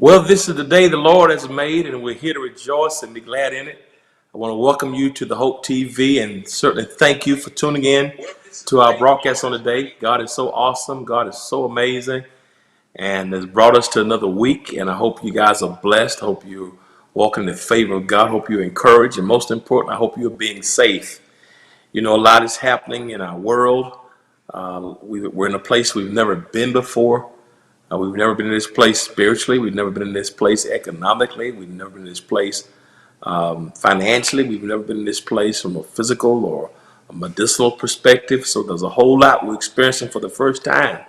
Well, this is the day the Lord has made, and we're here to rejoice and be glad in it. I want to welcome you to the Hope TV and certainly thank you for tuning in to our broadcast on the day. God is so awesome. God is so amazing and has brought us to another week. And I hope you guys are blessed. I hope you're walking in the favor of God. I hope you're encouraged. And most important, I hope you're being safe. You know, a lot is happening in our world. We're in a place we've never been before. We've never been in this place spiritually. We've never been in this place economically. We've never been in this place financially. We've never been in this place from a physical or a medicinal perspective. So there's a whole lot we're experiencing for the first time.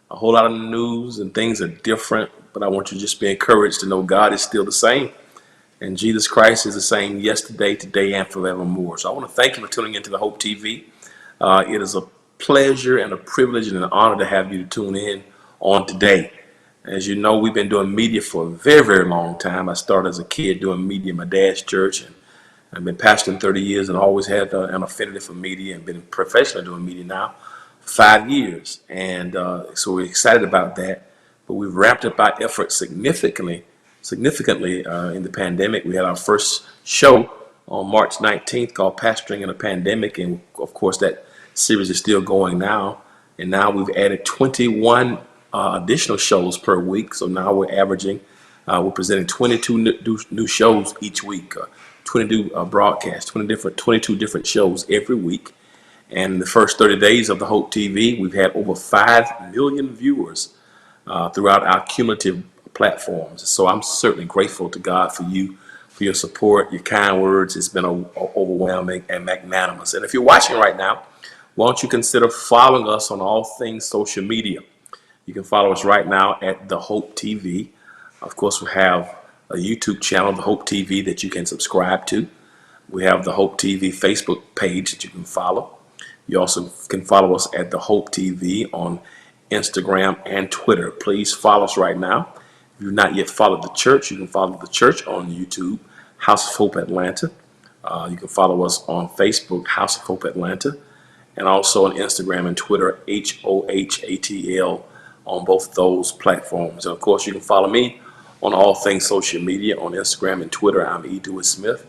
A whole lot of news and things are different. But I want you to just be encouraged to know God is still the same. And Jesus Christ is the same yesterday, today, and forevermore. So I want to thank you for tuning into the Hope TV. It is a pleasure and a privilege and an honor to have you to tune in on today. As you know, we've been doing media for a very, very long time. I started as a kid doing media in my dad's church, and I've been pastoring 30 years and always had an affinity for media and been professionally doing media now for 5 years. And so we're excited about that. But we've ramped up our efforts significantly in the pandemic. We had our first show on March 19th called Pastoring in a Pandemic, and of course that series is still going now. And now we've added 21 additional shows per week. So now we're presenting 22 new shows each week, 22 broadcasts, 22 different shows every week. And in the first 30 days of the Hope TV, we've had over 5 million viewers throughout our cumulative platforms. So I'm certainly grateful to God for you, for your support, your kind words. It's been overwhelming and magnanimous. And if you're watching right now, why don't you consider following us on all things social media? You can follow us right now at The Hope TV. Of course, we have a YouTube channel, The Hope TV, that you can subscribe to. We have the Hope TV Facebook page that you can follow. You also can follow us at The Hope TV on Instagram and Twitter. Please follow us right now. If you've not yet followed the church, you can follow the church on YouTube, House of Hope Atlanta. You can follow us on Facebook, House of Hope Atlanta, and also on Instagram and Twitter, HOHATL, on both those platforms. And of course, you can follow me on all things social media. On Instagram and Twitter, I'm E. Dewey Smith.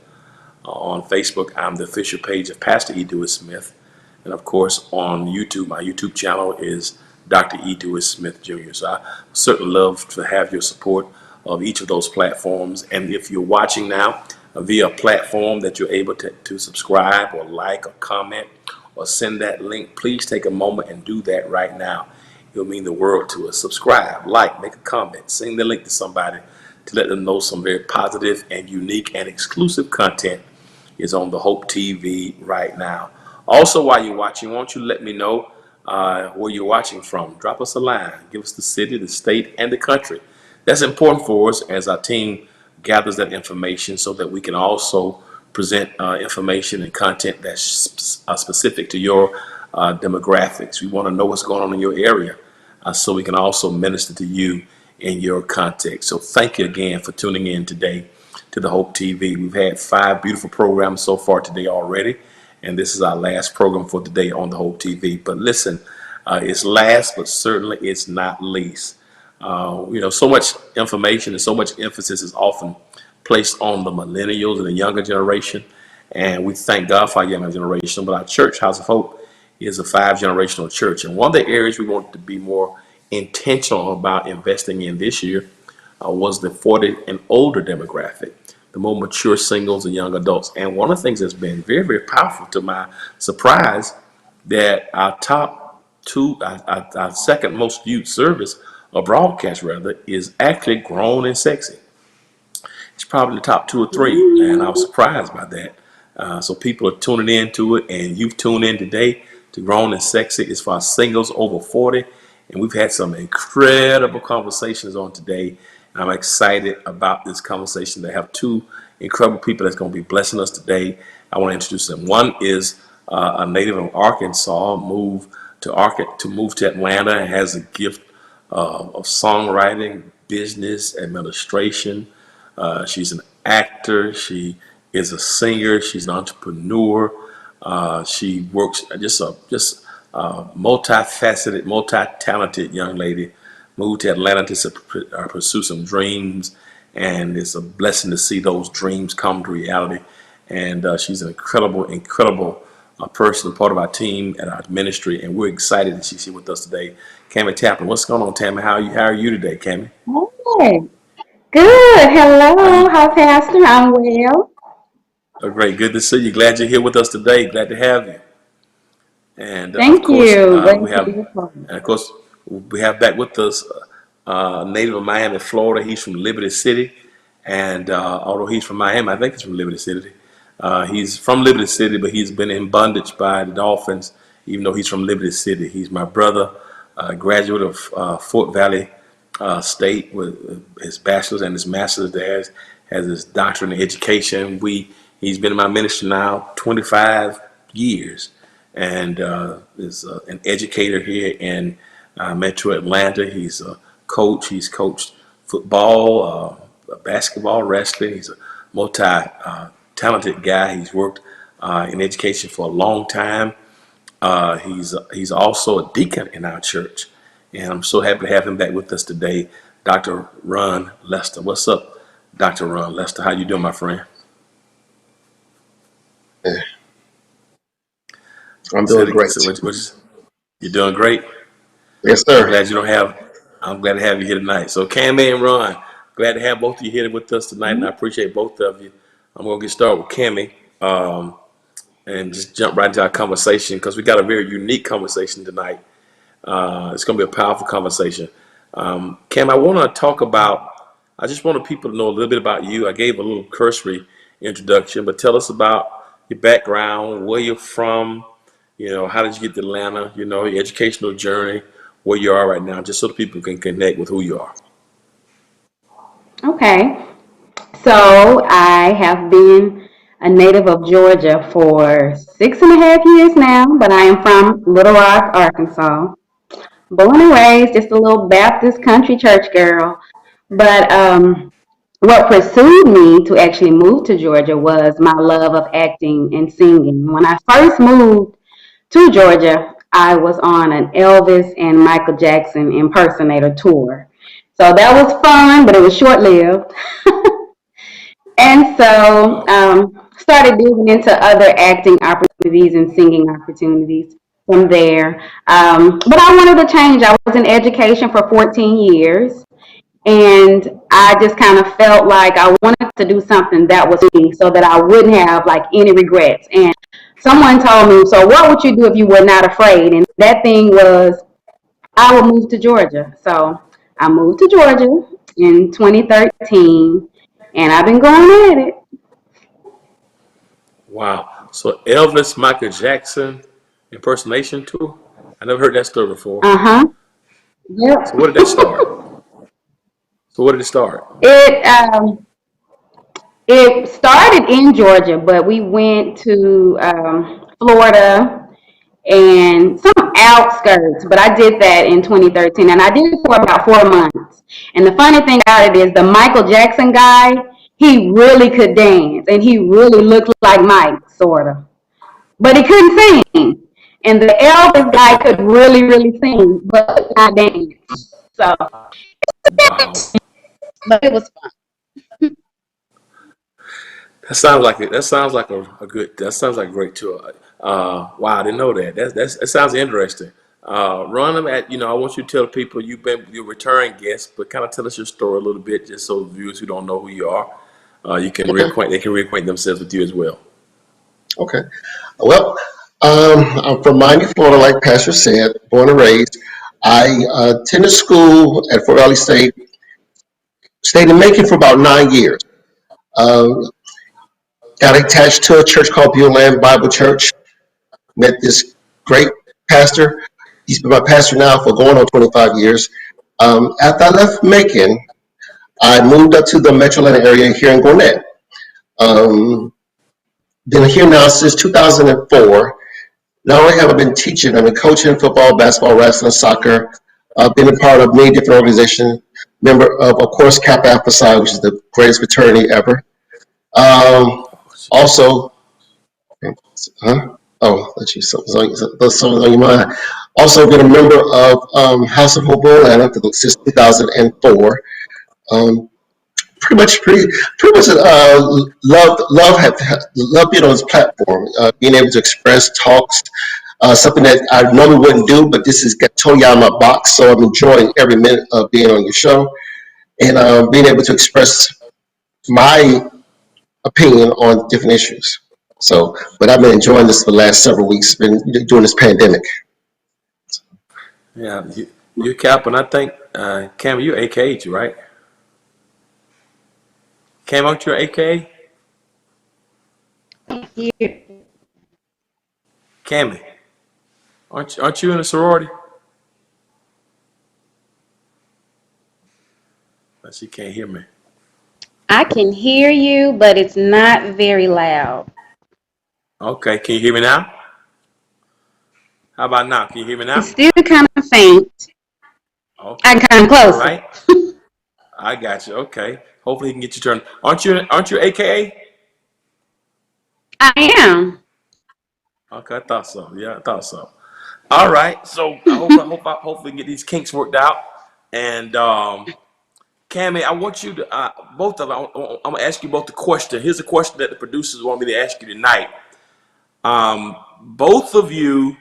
On Facebook, I'm the official page of Pastor E. Dewey Smith. And of course, on YouTube, my YouTube channel is Dr. E. Dewey Smith Jr. So I certainly love to have your support of each of those platforms. And if you're watching now via a platform that you're able to subscribe or like or comment or send that link, please take a moment and do that right now. It'll mean the world to us. Subscribe, like, make a comment, send the link to somebody to let them know some very positive and unique and exclusive content is on the Hope TV right now. Also, while you're watching, won't you let me know where you're watching from? Drop us a line. Give us the city, the state, and the country. That's important for us as our team gathers that information so that we can also present information and content that's specific to your demographics. We want to know what's going on in your area so we can also minister to you in your context. So thank you again for tuning in today to the Hope TV. We've had 5 beautiful programs so far today already, and this is our last program for today on the Hope TV. But listen, it's last, but certainly it's not least. You know, so much information and so much emphasis is often placed on the millennials and the younger generation, and we thank God for our younger generation. But our church, House of Hope, is a 5-generational church, and one of the areas we want to be more intentional about investing in this year was the 40 and older demographic, the more mature singles and young adults. And one of the things that's been very, very powerful, to my surprise, that our second most viewed service, or broadcast rather, is actually Grown and Sexy. It's probably the top 2 or 3, and I was surprised by that. So people are tuning into it, and you've tuned in today to Grown and Sexy. It's for our singles over 40, and we've had some incredible conversations on today. And I'm excited about this conversation. They have 2 incredible people that's going to be blessing us today. I want to introduce them. One is a native of Arkansas, moved to Atlanta, and has a gift of songwriting, business, administration. She's an actor. She is a singer. She's an entrepreneur. She works just a multifaceted, multi-talented young lady moved to Atlanta to pursue some dreams, and it's a blessing to see those dreams come to reality. And she's an incredible person, part of our team at our ministry, and we're excited that she's here with us today. Cami Tappan, what's going on, Tammy? How are you today, Cami? Hey, good. Are Hello. you Hi, Pastor. I'm well. great? Good to see you. Glad you're here with us today. Glad to have you. And Thank you. Glad to be a part. of course, we have back with us native of Miami, Florida. He's from Liberty City, and although he's from Miami, I think he's from Liberty City. He's from Liberty City, but he's been in bondage by the Dolphins, even though he's from Liberty City. He's my brother, graduate of Fort Valley State with his bachelor's and his master's there. Has his doctorate in education. He's been in my ministry now 25 years, and is an educator here in Metro Atlanta. He's a coach. He's coached football, basketball, wrestling. He's a multi-talented guy. He's worked in education for a long time. He's also a deacon in our church, and I'm so happy to have him back with us today, Dr. Ron Lester. What's up, Dr. Ron Lester? How you doing, my friend? I'm doing great. You're doing great. Yes, I'm sir. glad you don't have. I'm glad to have you here tonight. So, Cammy and Ron, glad to have both of you here with us tonight, and I appreciate both of you. I'm gonna get started with Cammy, and just jump right into our conversation because we got a very unique conversation tonight. It's gonna be a powerful conversation. Cam, I want to talk about. I just wanted people to know a little bit about you. I gave a little cursory introduction, but tell us about your background, where you're from. How did you get to Atlanta? Your educational journey, where you are right now, just so people can connect with who you are. Okay. So I have been a native of Georgia for 6.5 years now, but I am from Little Rock, Arkansas. Born and raised, just a little Baptist country church girl. But what pursued me to actually move to Georgia was my love of acting and singing. When I first moved to Georgia, I was on an Elvis and Michael Jackson impersonator tour. So that was fun, but it was short lived. And so Wow. started digging into other acting opportunities and singing opportunities from there. But I wanted to change. I was in education for 14 years. And I just kind of felt like I wanted to do something that was me so that I wouldn't have like any regrets. And someone told me, so what would you do if you were not afraid? And that thing was, I would move to Georgia. So I moved to Georgia in 2013, and I've been going at it. Wow. So Elvis, Michael Jackson impersonation tour. I never heard that story before. Uh-huh. Yep. So where did that start? So where did it start? It it started in Georgia, but we went to Florida and some outskirts, but I did that in 2013, and I did it for about 4 months. And the funny thing about it is the Michael Jackson guy, he really could dance, and he really looked like Mike, sort of, but he couldn't sing. And the Elvis guy could really sing, but not dance. So, Wow. but it was fun. That sounds like it. That sounds like a good. That sounds like a great tour. Wow, I didn't know that. That sounds interesting. Ron, I want you to tell people you're a returning guest, but kind of tell us your story a little bit, just so viewers who don't know who you are, you can Okay. they can reacquaint themselves with you as well. Okay. Well, I'm from Miami, Florida, like Pastor said, born and raised. I attended school at Fort Valley State, stayed in Macon for about 9 years. Um, got attached to a church called Woodland Bible Church. Met this great pastor. He's been my pastor now for going on 25 years. After I left Macon, I moved up to the Metro Atlanta area here in Gwinnett. Um, been here now since 2004. Not only have I been teaching, I've been coaching football, basketball, wrestling, soccer. I've been a part of many different organizations. Member of course, Kappa Alpha Psi, which is the greatest fraternity ever. Um, also, huh? Oh, let's see, something's on your mind. Also been a member of House of Hope Atlanta since 2004. Um, pretty much love being on this platform, being able to express talks, something that I normally wouldn't do, but this is totally out of my box. So I'm enjoying every minute of being on your show and being able to express my opinion on different issues. So, but I've been enjoying this for the last several weeks, been during this pandemic. Yeah, you Cap, and I think Cam, you're AKH, right? Cam, aren't you AKA? Cammy, aren't you in a sorority? She can't hear me. I can hear you, but it's not very loud. Okay, can you hear me now? How about now? Can you hear me now? It's still kind of faint. Okay. I can come All closer. right. I got you. Okay. Hopefully he can get your turn. Aren't you AKA? I am. Okay, I thought so. Yeah, I thought so. All right. So I hopefully get these kinks worked out. And Cammy, I want you to both of them. I'm gonna ask you both the question. Here's a question that the producers want me to ask you tonight. Both of you,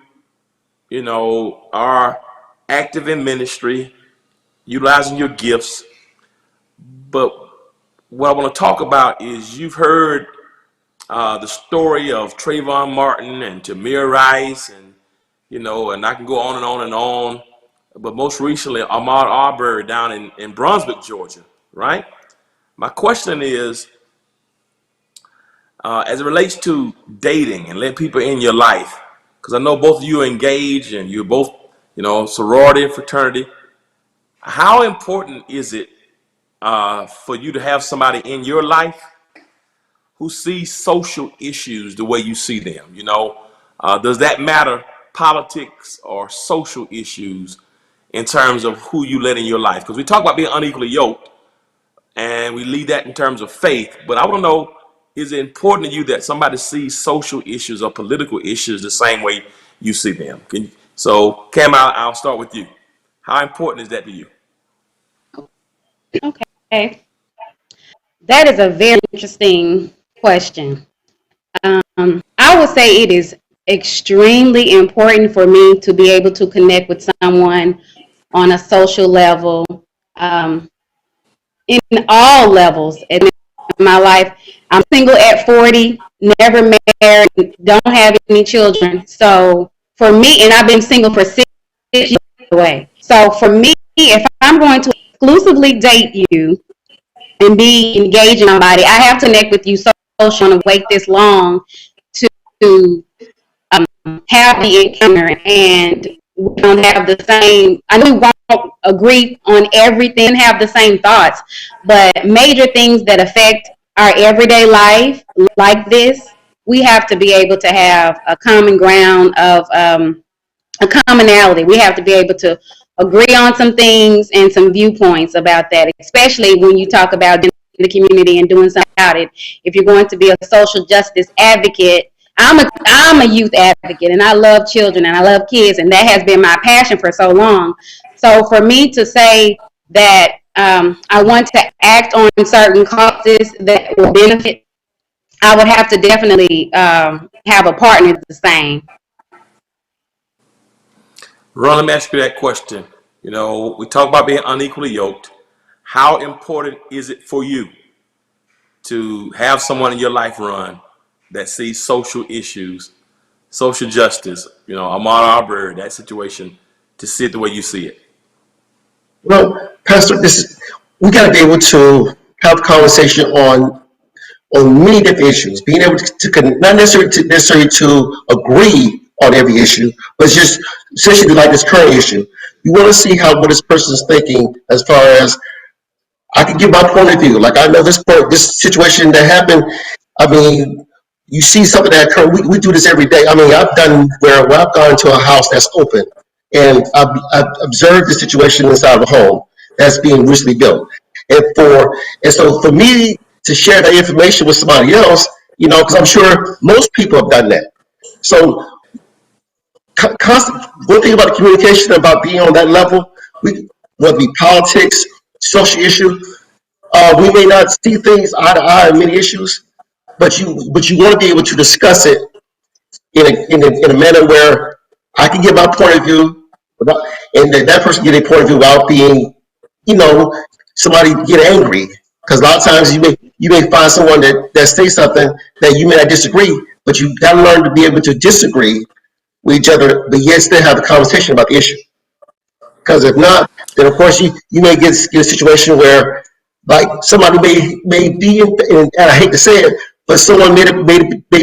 are active in ministry, utilizing your gifts. But what I want to talk about is you've heard the story of Trayvon Martin and Tamir Rice, and and I can go on and on and on. But most recently, Ahmaud Arbery down in Brunswick, Georgia, right? My question is, as it relates to dating and letting people in your life, because I know both of you are engaged and you're both, sorority and fraternity. How important is it for you to have somebody in your life who sees social issues the way you see them? Does that matter, politics or social issues, in terms of who you let in your life? Because we talk about being unequally yoked, and we leave that in terms of faith. But I want to know, is it important to you that somebody sees social issues or political issues the same way you see them? So, Cam, I'll start with you. How important is that to you? Okay. That is a very interesting question. I would say it is extremely important for me to be able to connect with someone on a social level, um, in all levels in my life. I'm single at 40, never married, don't have any children. So for me, and I've been single for 6 years away. So for me, if I'm going to exclusively date you and be engaged in somebody, I have to connect with you social and wait this long to have the encounter, and we don't have the same, I know we won't agree on everything, have the same thoughts, but major things that affect our everyday life like this, we have to be able to have a common ground of a commonality. We have to be able to agree on some things and some viewpoints about that, especially when you talk about the community and doing something about it. If you're going to be a social justice advocate, I'm a youth advocate, and I love children and I love kids, and that has been my passion for so long. So for me to say that I want to act on certain causes that will benefit, I would have to definitely have a partner the same. Ron, let me ask you that question. We talk about being unequally yoked. How important is it for you to have someone in your life, Ron, that sees social issues, social justice, Ahmaud Arbery, that situation, to see it the way you see it? Well, Pastor, we got to be able to have conversation on many different issues. Being able to not necessarily to agree on every issue, but just especially like this current issue. You want to see what this person is thinking as far as I can give my point of view. Like I know this situation that happened. I mean, you see something that occurred. We do this every day. I mean, I've done where I've gone to a house that's open, and I've observed the situation inside of a home that's being recently built. And so for me to share that information with somebody else, because I'm sure most people have done that. So constant. One thing about the communication, about being on that level, whether it be politics, social issue, we may not see things eye to eye on many issues, but you want to be able to discuss it in a manner where I can get my point of view, without, and that person get a point of view without being, you know, somebody get angry. Because a lot of times you may find someone that says something that you may not disagree, but you got to learn to be able to disagree with each other, but yet still have a conversation about the issue. Because if not, then of course you may get a situation where like somebody may be and I hate to say it, but someone may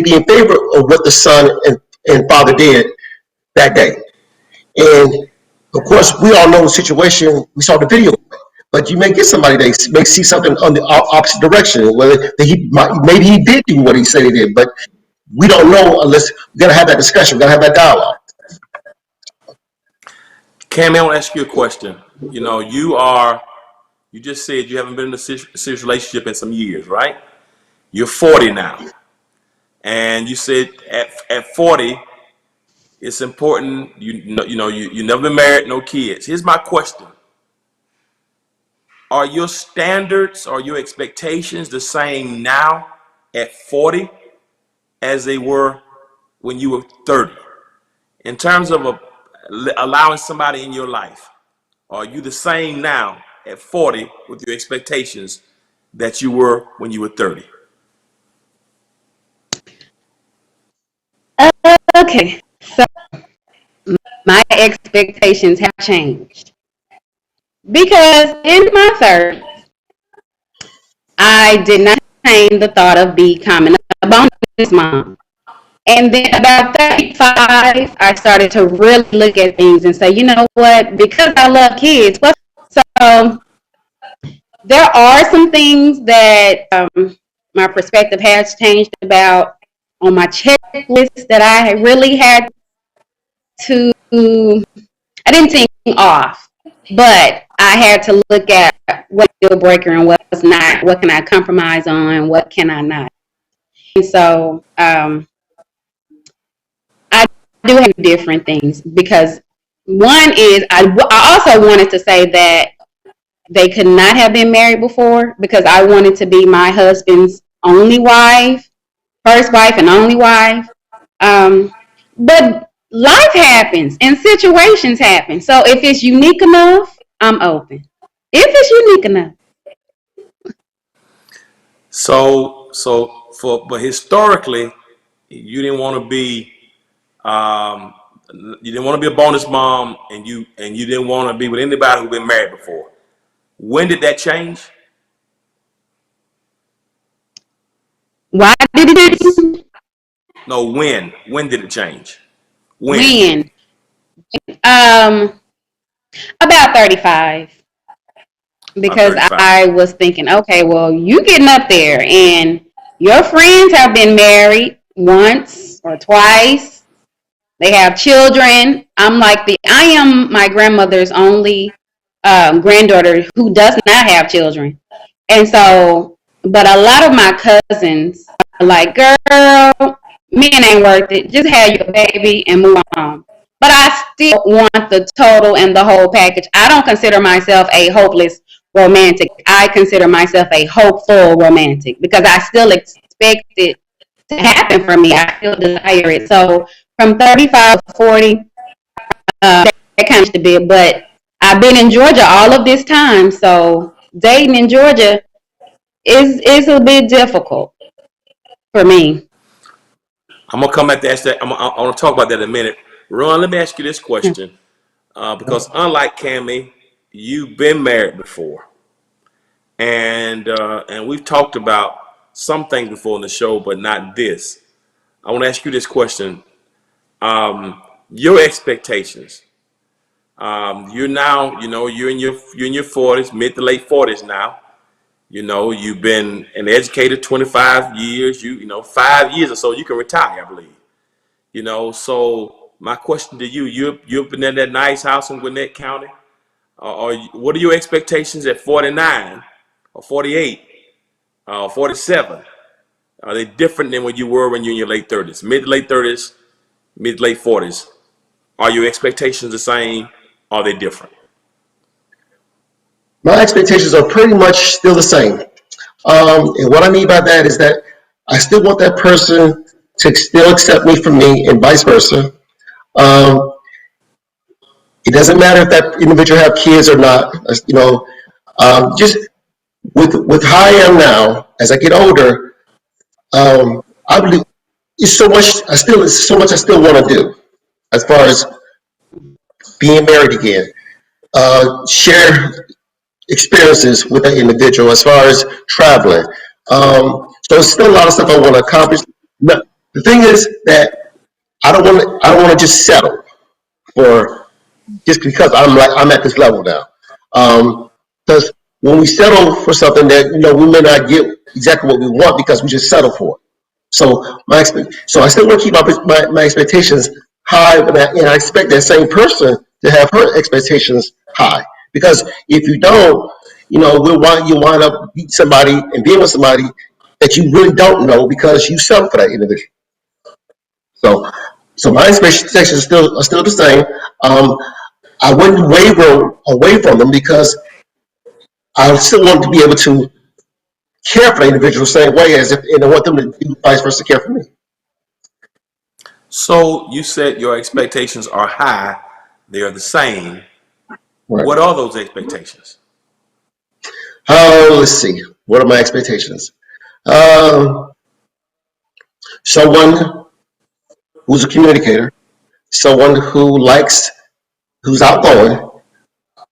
be in favor of what the son and father did that day. And of course, we all know the situation. We saw the video, but you may get somebody that may see something on the opposite direction. Whether maybe he did do what he said he did, but we don't know unless we gotta have that discussion. We gotta have that dialogue. Cam, I want to ask you a question. You know, you just said you haven't been in a serious relationship in some years, right? You're 40 now. And you said at 40, it's important, you never been married, no kids. Here's my question. Are your standards or your expectations the same now at 40 as they were when you were 30? In terms of allowing somebody in your life, are you the same now at 40 with your expectations that you were when you were 30? Okay, so my expectations have changed because in my 30s, I did not entertain the thought of becoming a bonus mom. And then about 35, I started to really look at things and say, you know what, because I love kids, so there are some things that my perspective has changed about on my checklist that I really had to, I didn't think off, but I had to look at what's a deal breaker and what's not, what can I compromise on, what can I not. And so I do have different things because one is I also wanted to say that they could not have been married before because I wanted to be my husband's only wife, first wife and only wife. But life happens and situations happen. So if it's unique enough, I'm open. If it's unique enough. But historically, you didn't want to be, um, you didn't want to be a bonus mom, and you didn't want to be with anybody who'd been married before. When did that change? Why did it change? No, when? When did it change? When? When? Um, about 35. About Because 35. I was thinking, okay, well, you getting up there and your friends have been married once or twice. They have children. I am my grandmother's only granddaughter who does not have children. And so, but a lot of my cousins are like, girl, men ain't worth it. Just have your baby and move on. But I still want the total and the whole package. I don't consider myself a hopeless romantic. I consider myself a hopeful romantic because I still expect it to happen for me. I still desire it. So from 35 to 40, that kind of a bit. But I've been in Georgia all of this time. So dating in Georgia is a bit difficult for me. I'm gonna come back to ask that. I want to talk about that in a minute. Ron, let me ask you this question, because unlike Cammie, you've been married before, and we've talked about some things before in the show, but not this. I want to ask you this question: your expectations. You're now, you're in your 40s, mid to late 40s now. You know, you've been an educator 25 years. You know, 5 years or so, you can retire, I believe. You know, so my question to you, you've been in that nice house in Gwinnett County. Or what are your expectations at 49 or 48 or 47? Are they different than when you were when you're in your late 30s, mid to late 30s, mid to late 40s? Are your expectations the same? Are they different? My expectations are pretty much still the same. And what I mean by that is that I still want that person to still accept me for me and vice versa. Um, it doesn't matter if that individual have kids or not. Just with how I am now, as I get older, I believe it's so much. It's so much I still want to do as far as being married again. Share experiences with that individual as far as traveling. So it's still a lot of stuff I want to accomplish. No, the thing is that I don't want to just settle for just because I'm at this level now. Because when we settle for something that we may not get exactly what we want because we just settle for it. So so I still want to keep my expectations high, but I expect that same person to have her expectations high. Because if you don't, you wind up meeting somebody and being with somebody that you really don't know because you settle for that individual. So, so my expectations are still the same. I wouldn't waver away from them because I still want to be able to care for the individual the same way as if, and I want them to do vice versa care for me. So you said your expectations are high. They are the same. Right. What are those expectations? Let's see. What are my expectations? Um, Someone who's a communicator, someone who's outgoing,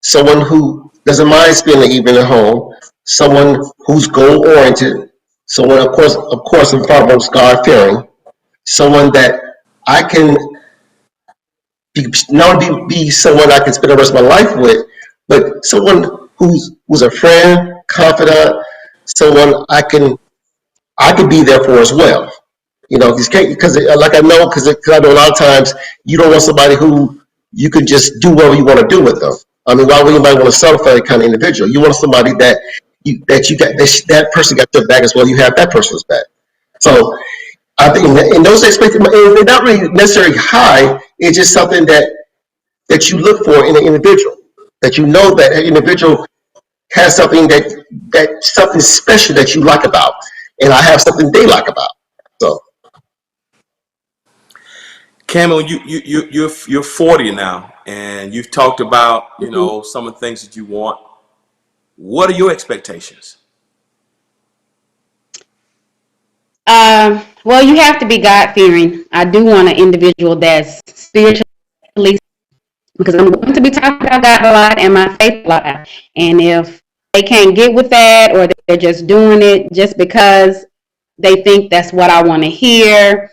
someone who doesn't mind spending the evening at home, someone who's goal oriented, someone of course, and foremost, God fearing, someone that I can not only be someone I can spend the rest of my life with, but someone who's a friend, confidant, someone I can be there for as well. Because like I know, because I know a lot of times you don't want somebody who you can just do whatever you want to do with them. I mean, why would anybody want to settle for that kind of individual? You want somebody that person got your back as well. You have that person's back. So I think in those expectations, they're not really necessarily high. It's just something that you look for in an individual. That you know that an individual has something that something special that you like about, and I have something they like about. So. Camille, you're 40 now, and you've talked about some of the things that you want. What are your expectations? Well, you have to be God fearing. I do want an individual that's spiritually, because I'm going to be talking about God a lot and my faith a lot. And if they can't get with that, or they're just doing it just because they think that's what I want to hear,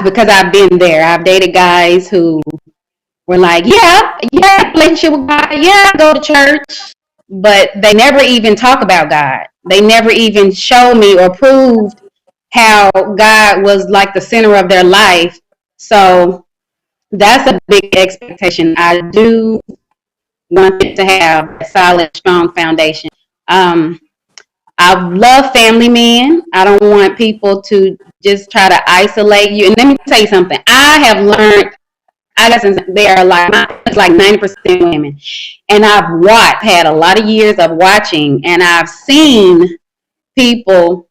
because I've been there. I've dated guys who were like, yeah, relationship with God, yeah, I go to church, but they never even talk about God. They never even show me or proved how God was like the center of their life. So that's a big expectation. I do want it to have a solid, strong foundation. I love family men. I don't want people to just try to isolate you. And let me tell you something. I have learned, I guess they are like 90% women. And had a lot of years of watching, and I've seen people,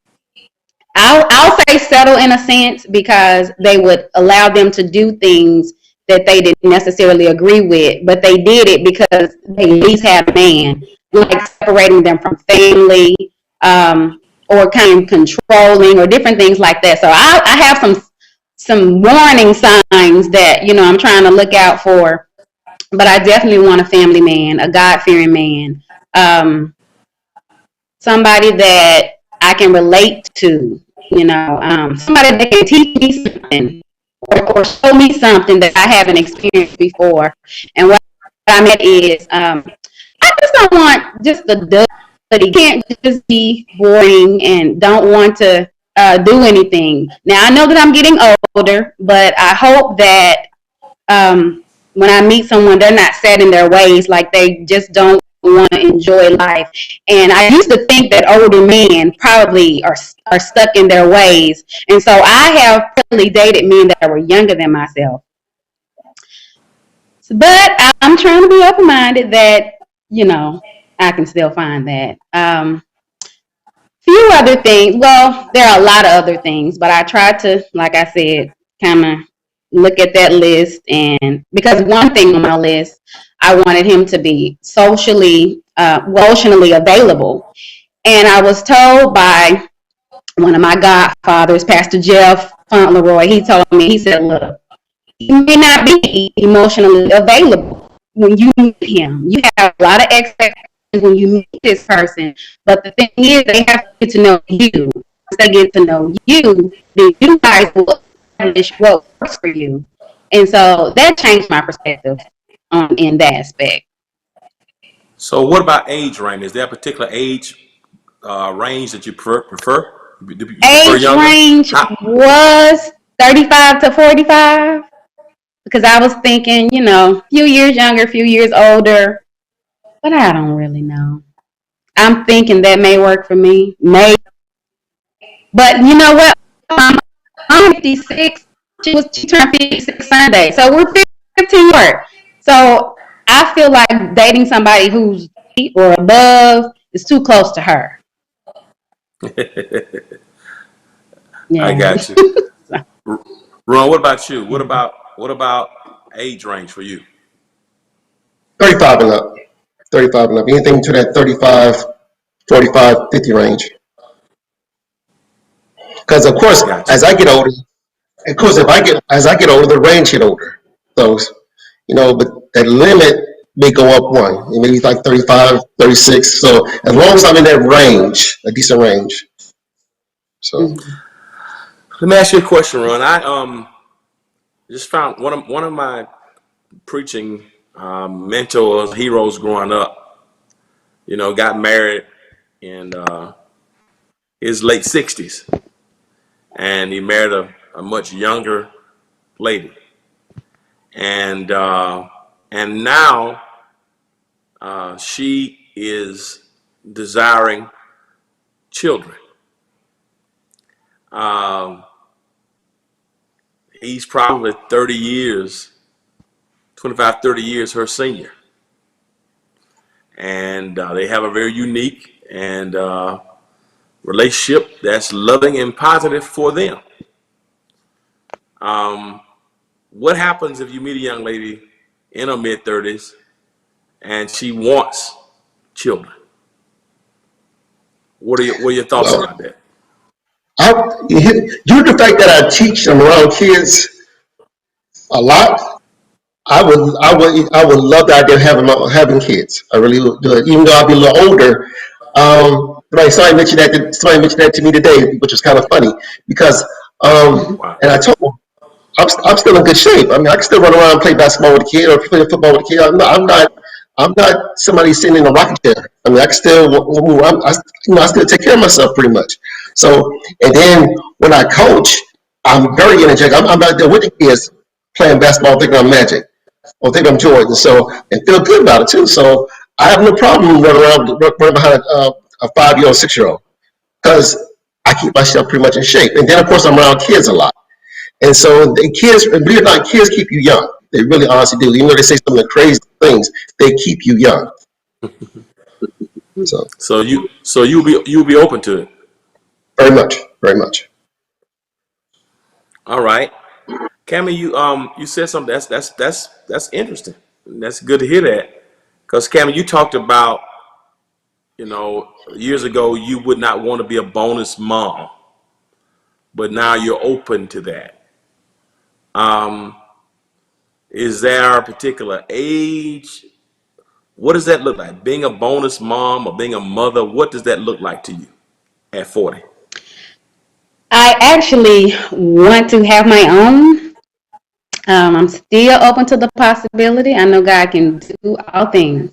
I'll say settle in a sense, because they would allow them to do things that they didn't necessarily agree with, but they did it because they at least had a man, like separating them from family, or kind of controlling, or different things like that. So I have some warning signs that I'm trying to look out for, but I definitely want a family man, a God-fearing man, somebody that I can relate to, somebody that can teach me something, or show me something that I haven't experienced before. And what I meant is, I just don't want just the dull. He can't just be boring and don't want to do anything. Now, I know that I'm getting older, but I hope that when I meet someone, they're not set in their ways, like they just don't want to enjoy life. And I used to think that older men probably are stuck in their ways. And so I have probably dated men that were younger than myself. But I'm trying to be open-minded that, I can still find that. Few other things. Well, there are a lot of other things, but I tried to, like I said, kind of look at that list. And because one thing on my list, I wanted him to be socially, emotionally available. And I was told by one of my godfathers, Pastor Jeff Fauntleroy, he told me, he said, look, you may not be emotionally available when you meet him. You have a lot of expectations when you meet this person, but the thing is, they have to get to know you. Once they get to know you, then you guys will establish what works for you. And so that changed my perspective in that aspect. So, what about age range? Is there a particular age range that you prefer? Do you prefer Age younger? range was 35 to 45 because I was thinking, a few years younger, a few years older, but I don't really know. I'm thinking that may work for me, may. But you know what? I'm 56. She turned 56 Sunday, so we're 15 work. So I feel like dating somebody who's 50 or above is too close to her. I Yeah. got you. Ron, what about you? What about age range for you? 35 and up. 35 and up. Anything to that 35, 45, 50 range. Because of course, Gotcha. as I get older, of course, as I get older, the range get older. So, but that limit may go up one. It may be like 35, 36. So as long as I'm in that range, a decent range. So Mhm. Let me ask you a question, Ron. I just found one of my preaching mentors, heroes growing up. Got married in his late 60s, and he married a much younger lady, and now she is desiring children. Um, he's probably 30 years, 25, 30 years her senior. And they have a very unique and relationship that's loving and positive for them. Um, what happens if you meet a young lady in her mid 30s and she wants children? What are your thoughts well, about that? due to the fact that I teach them around kids a lot, I would love the idea of having kids. I really would do it. Even though I'll be a little older. Somebody mentioned that to me today, which was kind of funny because Wow. and I told them I'm still in good shape. I mean, I can still run around and play basketball with a kid or play football with a kid. I'm not somebody sitting in a rocking chair. I mean, I can still move. I still take care of myself pretty much. So, and then when I coach, I'm very energetic. I'm out there with the kids playing basketball, thinking I'm Magic or thinking I'm Jordan. So, and feel good about it too. So, I have no problem running behind a 5-year-old, 6-year-old because I keep myself pretty much in shape. And then, of course, I'm around kids a lot. And so the kids, believe it or not, kids keep you young. They really honestly do. Even though they say some of the crazy things, they keep you young. So So you'll be open to it. very much, very much. All right. Cammy, you said something that's interesting. That's good to hear that. Because Cammy, you talked about, years ago you would not want to be a bonus mom, but now you're open to that. Um, is there a particular age? What does that look like? Being a bonus mom or being a mother, what does that look like to you at 40? I actually want to have my own. I'm still open to the possibility. I know God can do all things.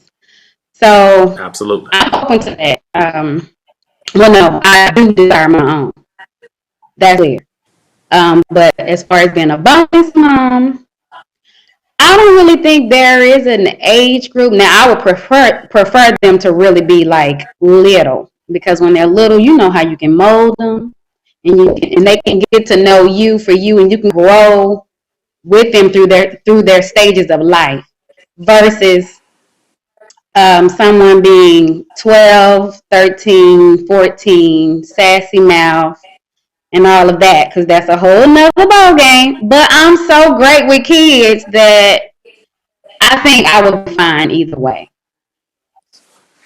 So Absolutely. I'm open to that. Well, no, I do desire my own. That's clear. But as far as being a bonus mom, I don't really think there is an age group. Now, I would prefer them to really be like little because when they're little, you know how you can mold them, and they can get to know you for you, and you can grow with them through their stages of life. versus someone being 12, 13, 14, sassy mouth, and all of that, because that's a whole nother ball game. But I'm so great with kids that I think I would be fine either way.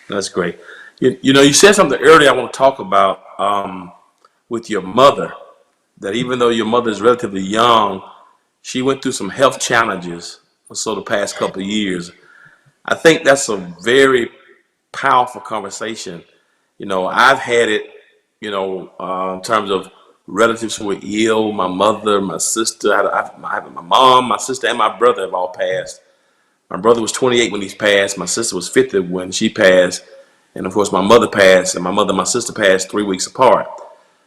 That's great. You said something earlier I want to talk about with your mother, that even though your mother is relatively young, she went through some health challenges so the past couple of years. I think that's a very powerful conversation. I've had it, in terms of relatives who were ill. My mother, my sister, my mom, my sister, and my brother have all passed. My brother was 28 when he passed. My sister was 50 when she passed. And of course, my mother passed, and my mother and my sister passed 3 weeks apart.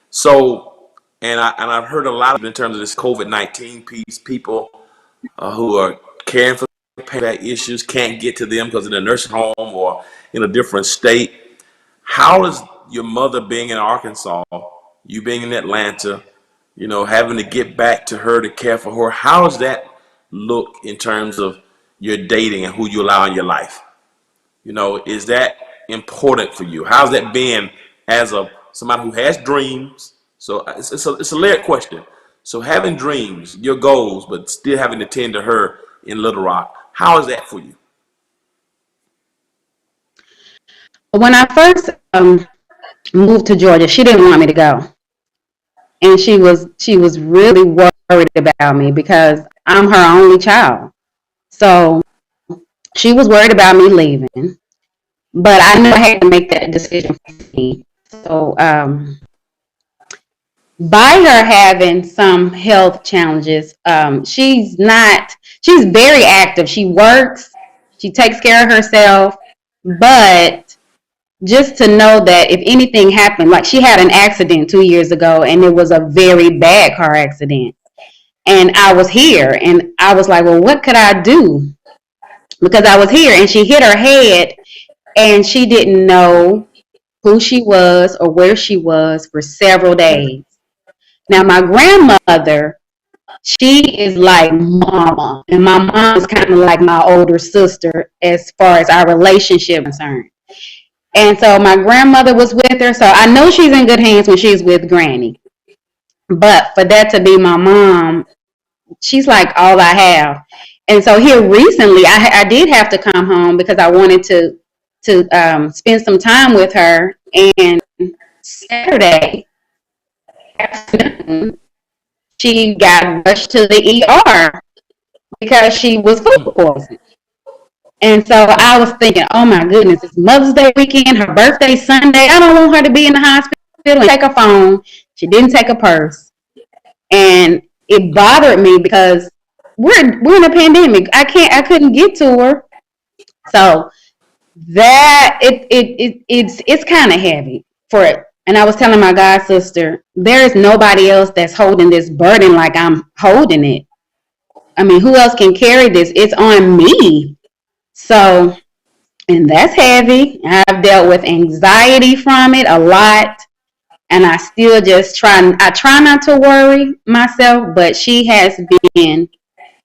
So, I've heard a lot of, in terms of this COVID-19 piece, people who are caring for payback issues can't get to them because in a nursing home or in a different state. How is your mother being in Arkansas, you being in Atlanta, having to get back to her to care for her? How does that look in terms of your dating and who you allow in your life? Is that important for you? How's that been as somebody who has dreams? So it's a layered question. So having dreams, your goals, but still having to tend to her in Little Rock, how is that for you? When I first moved to Georgia, she didn't want me to go, and she was really worried about me because I'm her only child. So she was worried about me leaving, but I knew I had to make that decision for me. So by her having some health challenges, she's very active. She works, she takes care of herself, but just to know that if anything happened, like she had an accident 2 years ago and it was a very bad car accident. And I was here and I was like, well, what could I do? Because I was here and she hit her head and she didn't know who she was or where she was for several days. Now, my grandmother, she is like mama, and my mom is kind of like my older sister as far as our relationship is concerned. And so my grandmother was with her, so I know she's in good hands when she's with Granny. But for that to be my mom, she's like all I have. And so here recently, I did have to come home because I wanted to spend some time with her. And Saturday afternoon, she got rushed to the ER because she was food poisoned. And so I was thinking, oh my goodness, it's Mother's Day weekend, her birthday Sunday. I don't want her to be in the hospital and take a phone. She didn't take a purse. And it bothered me because we're in a pandemic. I couldn't get to her. So that it's kind of heavy for it. And I was telling my god sister, there is nobody else that's holding this burden like I'm holding it. I mean, who else can carry this? It's on me. So, and that's heavy. I've dealt with anxiety from it a lot. And I still I try not to worry myself, but she has been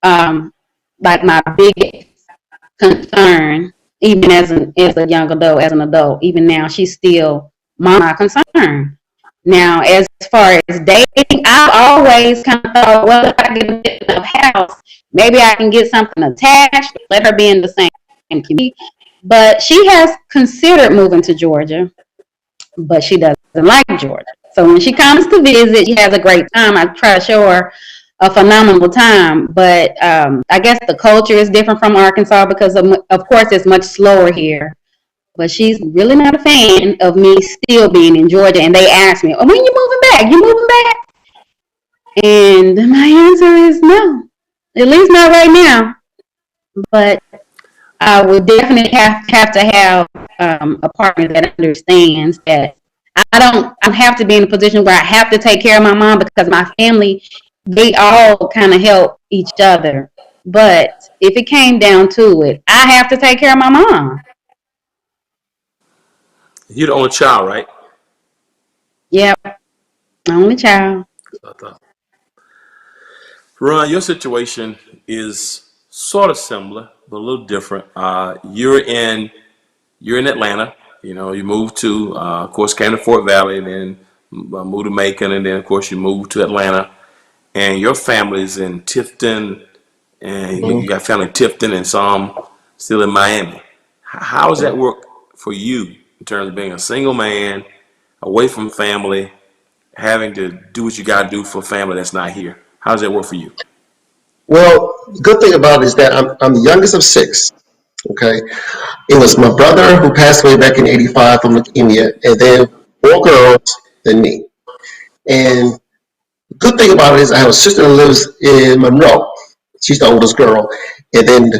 um, like my biggest concern, even as a young adult, as an adult. Even now, she's still my concern. Now, as far as dating, I've always kind of thought, well, if I get a big enough house, maybe I can get something attached, let her be in the same community. But she has considered moving to Georgia, but she doesn't like Georgia. So when she comes to visit, she has a great time. I try to show her a phenomenal time, but I guess the culture is different from Arkansas because of course it's much slower here. But she's really not a fan of me still being in Georgia. And they ask me, oh, when you moving back? You moving back? And my answer is no, at least not right now. But I would definitely have to have a partner that understands that I have to be in a position where I have to take care of my mom because my family, they all kind of help each other. But if it came down to it, I have to take care of my mom. You're the only child, right? Yep, only child. I thought. Ron, your situation is sort of similar, but a little different. You're in Atlanta. You know, you moved to, of course, came to Fort Valley, and then moved to Macon, and then of course you moved to Atlanta. And your family's in Tifton, and you Mhm. got family in Tifton, and some still in Miami. How does that work for you in terms of being a single man, away from family, having to do what you got to do for family that's not here? How does that work for you? Well, the good thing about it is that I'm the youngest of six. Okay, it was my brother who passed away back in '85 from leukemia, and then four girls, then me. And the good thing about it is I have a sister that lives in Monroe. She's the oldest girl, and then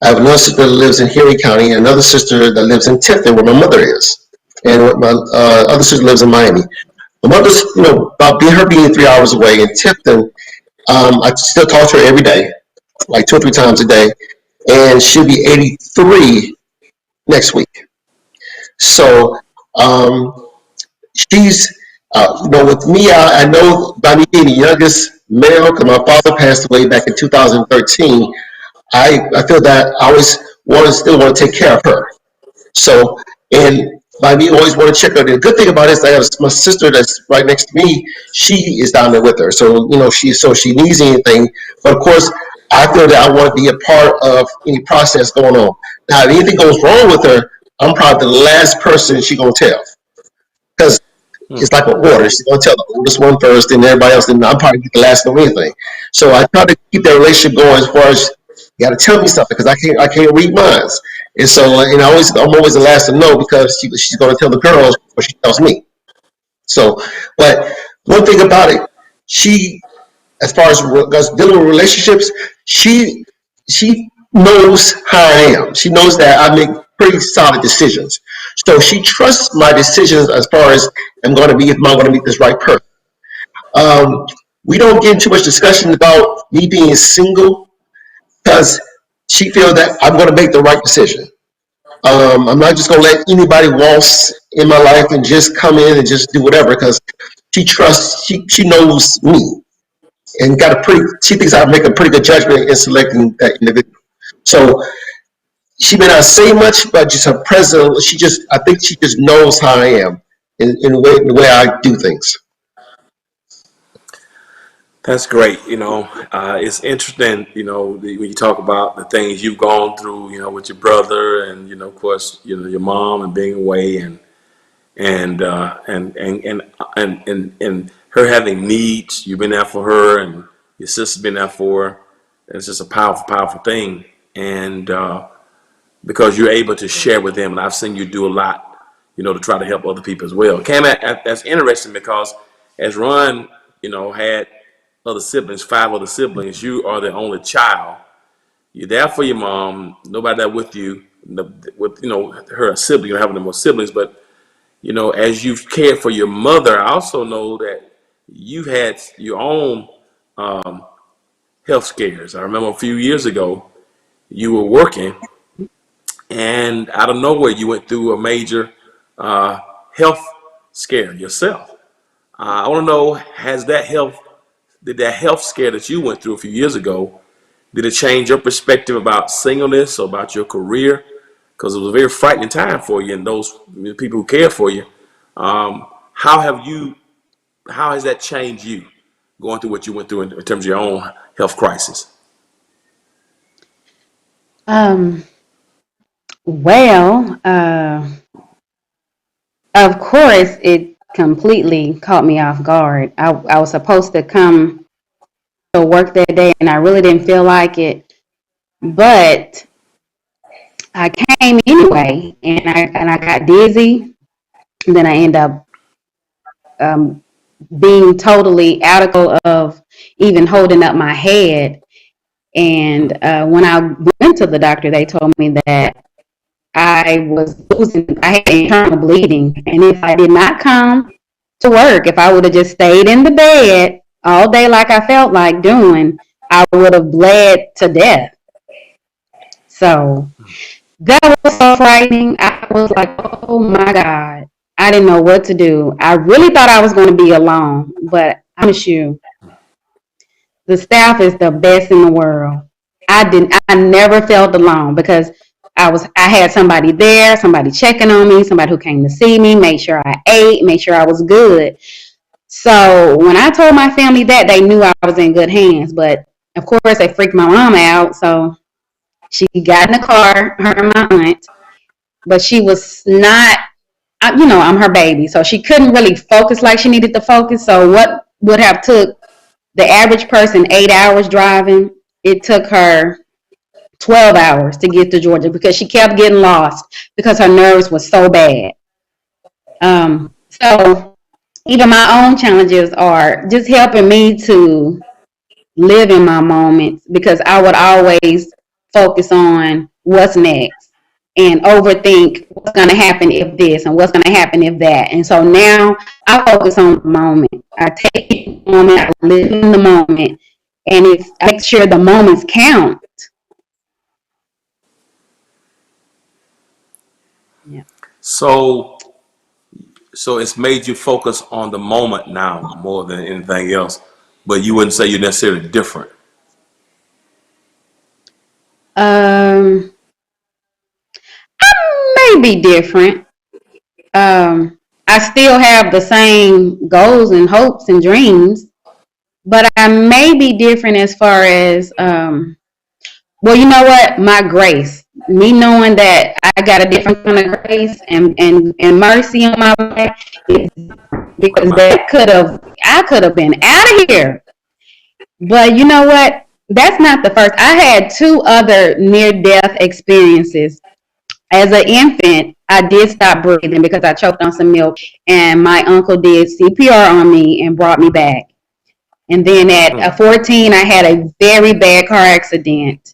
I have another sister that lives in Henry County, and another sister that lives in Tifton, where my mother is, and my other sister lives in Miami. My mother's, about her being 3 hours away in Tifton. I still talk to her every day, like 2 or 3 times a day, and she'll be 83 next week. So she's, with me, I know by me being the youngest male, because my father passed away back in 2013, I feel that I always still want to take care of her. So, and by me always want to check her. The good thing about it is I have my sister that's right next to me. She is down there with her. So, she needs anything. But of course, I feel that I want to be a part of any process going on. Now, if anything goes wrong with her, I'm probably the last person she's going to tell. Because Hmm. it's like a order. She's going to tell the oldest one first, and everybody else, and I'm probably the last to know anything. So I try to keep that relationship going as far as you got to tell me something because I can't read minds. And so, I'm always the last to know because she's going to tell the girls before she tells me. So, but one thing about it, she, as far as dealing with relationships, she she knows how I am. She knows that I make pretty solid decisions. So she trusts my decisions as far as if I'm going to meet this right person. Um, we don't get into much discussion about me being single because she feels that I'm going to make the right decision. I'm not just going to let anybody waltz in my life and just come in and just do whatever because she knows me and she thinks I make a pretty good judgment in selecting that individual. So she may not say much, but just her presence, I think she just knows how I am in the way I do things. That's great. It's interesting, when you talk about the things you've gone through, with your brother and, of course, your mom and being away and her having needs. You've been there for her, and your sister's been there for her. It's just a powerful, powerful thing. And because you're able to share with them, and I've seen you do a lot, to try to help other people as well. Cam, that's interesting because as Ron, had other siblings, 5 other siblings, you are the only child. You're there for your mom. Nobody there with you. With her sibling, you're having more siblings, but as you've cared for your mother, I also know that you've had your own health scares. I remember a few years ago, you were working, and out of nowhere, you went through a major uh, health scare yourself. I want to know, did that health scare that you went through a few years ago, did it change your perspective about singleness or about your career? Because it was a very frightening time for you and those people who care for you. Um, how have you? How has that changed you going through what you went through in terms of your own health crisis? Um, well, of course, it completely caught me off guard. I was supposed to come to work that day, and I really didn't feel like it, but I came anyway, and I got dizzy. And then I ended up um, being totally out of control of even holding up my head. And when I went to the doctor, they told me that I had internal bleeding. And if I did not come to work, if I would have just stayed in the bed all day like I felt like doing, I would have bled to death. So that was so frightening. I was like, oh my God. I didn't know what to do. I really thought I was going to be alone, but I promise you, the staff is the best in the world. I never felt alone because I had somebody there, somebody checking on me, somebody who came to see me, made sure I ate, made sure I was good. So when I told my family that, they knew I was in good hands. But of course, they freaked my mom out. So she got in the car, her and my aunt, but she was not, I'm her baby, so she couldn't really focus like she needed to focus. So what would have took the average person 8 hours driving, it took her 12 hours to get to Georgia because she kept getting lost because her nerves were so bad. So even my own challenges are just helping me to live in my moments because I would always focus on what's next and overthink what's going to happen if this and what's going to happen if that. And so now I focus on the moment. I take the moment, I live in the moment, and I make sure the moments count. Yeah. So, so it's made you focus on the moment now more than anything else, but you wouldn't say you're necessarily different. Um, I may be different. I still have the same goals and hopes and dreams, but I may be different as far as well, you know what? My grace, me knowing that I got a different kind of grace and mercy on my life, is because Right. I could have been out of here. But you know what? That's not the first. I had two other near death experiences. As an infant, I did stop breathing because I choked on some milk, and my uncle did CPR on me and brought me back. And then at Mm. 14, I had a very bad car accident.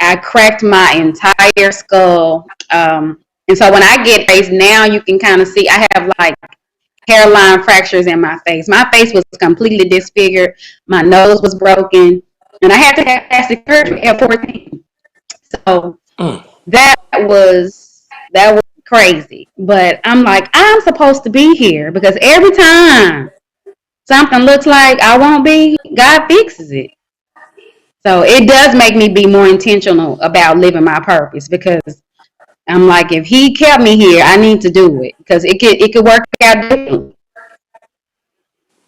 I cracked my entire skull. And so when I get raised now, you can kind of see I have like hairline fractures in my face. My face was completely disfigured. My nose was broken. And I had to have plastic surgery at 14. So Mm. that was crazy. But I'm like, I'm supposed to be here because every time something looks like I won't be, God fixes it. So it does make me be more intentional about living my purpose because I'm like, if He kept me here, I need to do it because it could work out differently.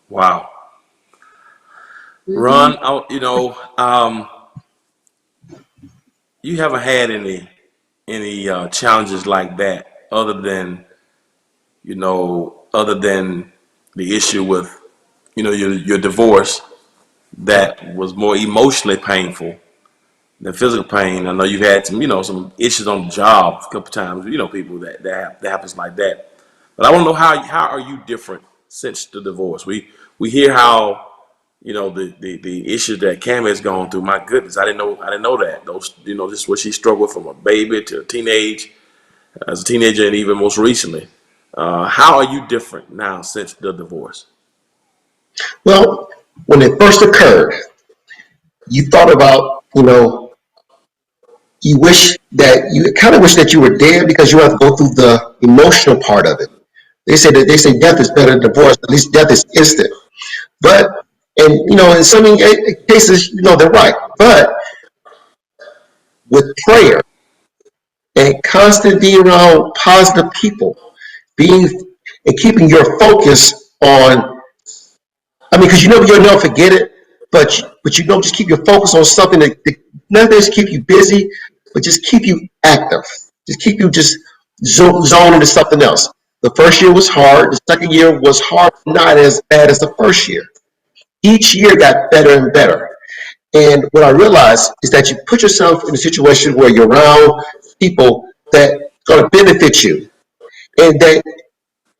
Wow. Mm-hmm. Ron, you haven't had any challenges like that other than the issue with your divorce that was more emotionally painful than physical pain. I know you've had some issues on the job a couple times. People that happens like that. But I want to know how are you different since the divorce? We hear how the issues that Cam has gone through. My goodness, I didn't know that those just what she struggled from a baby to a teenage as a teenager and even most recently. How are you different now since the divorce? Well, when it first occurred, you thought about, you kind of wish that you were dead because you have to go through the emotional part of it. They say death is better than divorce. At least death is instant. But and in some cases, they're right. But with prayer and constant being around positive people, being and keeping your focus on, because you'll never forget it, but just keep your focus on something that nothing just keep you busy, but just keep you active, just keep you just zone into something else. The first year was hard. The second year was hard, not as bad as the first year. Each year got better and better. And what I realized is that you put yourself in a situation where you're around people that are going to benefit you, and that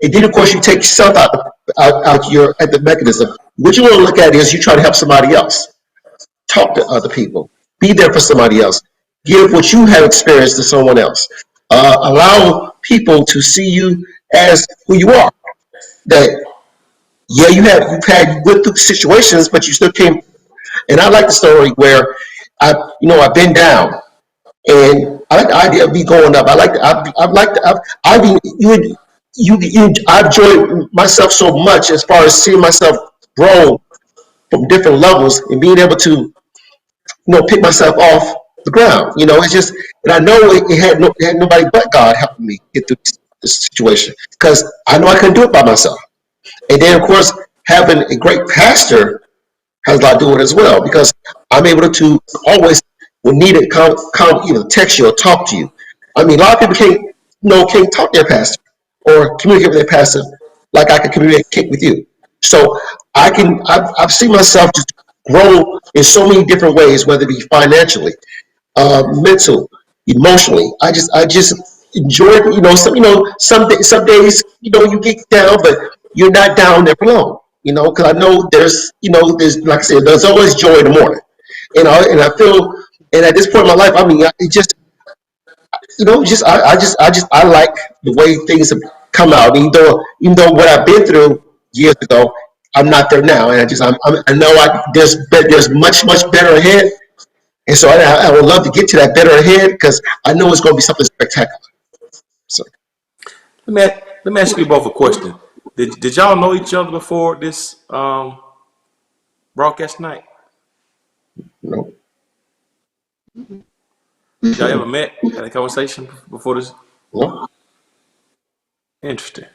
and then of course you take yourself out your at the mechanism. What you want to look at is you try to help somebody else, talk to other people, be there for somebody else, give what you have experienced to someone else. Allow people to see you as who you are. That yeah, you went through situations, but you still came. And I like the story where I've been down, and I like the idea of me going up. I've been I've enjoyed myself so much as far as seeing myself grow from different levels and being able to pick myself off the ground. It's just, and I know it had nobody but God helping me get through this situation, because I know I couldn't do it by myself. And then, of course, having a great pastor has a lot to do with it as well, because I'm able to always, when needed, text you or talk to you. I mean, a lot of people can't talk to their pastor or communicate with their pastor like I can communicate with you. So I've seen myself just grow in so many different ways, whether it be financially, mental, emotionally. I just enjoy it. Some days, you get down, but you're not down there alone. Because I know there's, like I said, there's always joy in the morning. And I feel, and at this point in my life, I mean, it just, I like the way things have come out. Even though what I've been through years ago, I'm not there now, and I know there's much better ahead, and so I would love to get to that better ahead, because I know it's going to be something spectacular. So Let me ask you both a question. Did y'all know each other before this broadcast night? no, Did y'all ever met, had a conversation before this? no, Interesting.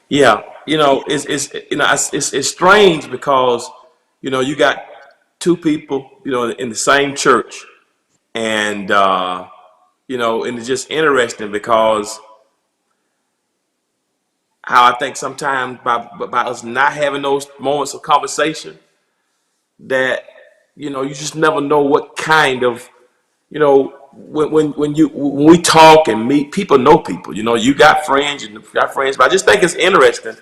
Yeah, it's strange because you got two people in the same church, and and it's just interesting because how I think sometimes by us not having those moments of conversation, that you just never know what kind of when we talk and meet people, know people. You got friends and you got friends, but I just think it's interesting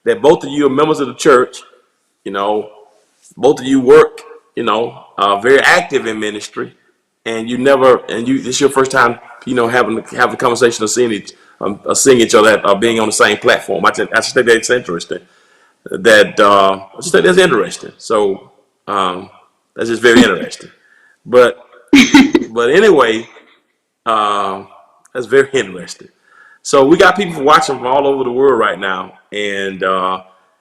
that both of you are members of the church. Both of you work, very active in ministry, and this is your first time, having a conversation or seeing each other, being on the same platform. I just think that's interesting. I just think that's interesting. So that's just very interesting. But anyway, that's very interesting. So we got people watching from all over the world right now, and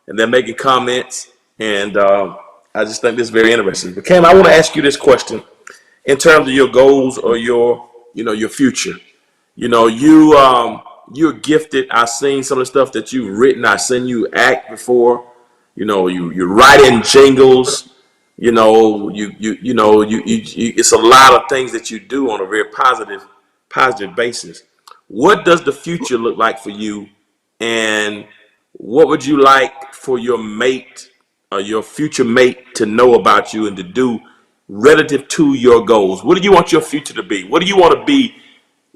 they're making comments, and I just think this is very interesting. But Cam, I want to ask you this question in terms of your goals or your future. You're gifted. I've seen some of the stuff that you've written. I've seen you act before. You're writing jingles. It's a lot of things that you do on a very positive basis. What does the future look like for you, and what would you like for your mate or your future mate to know about you and to do relative to your goals? What do you want your future to be? What do you want to be,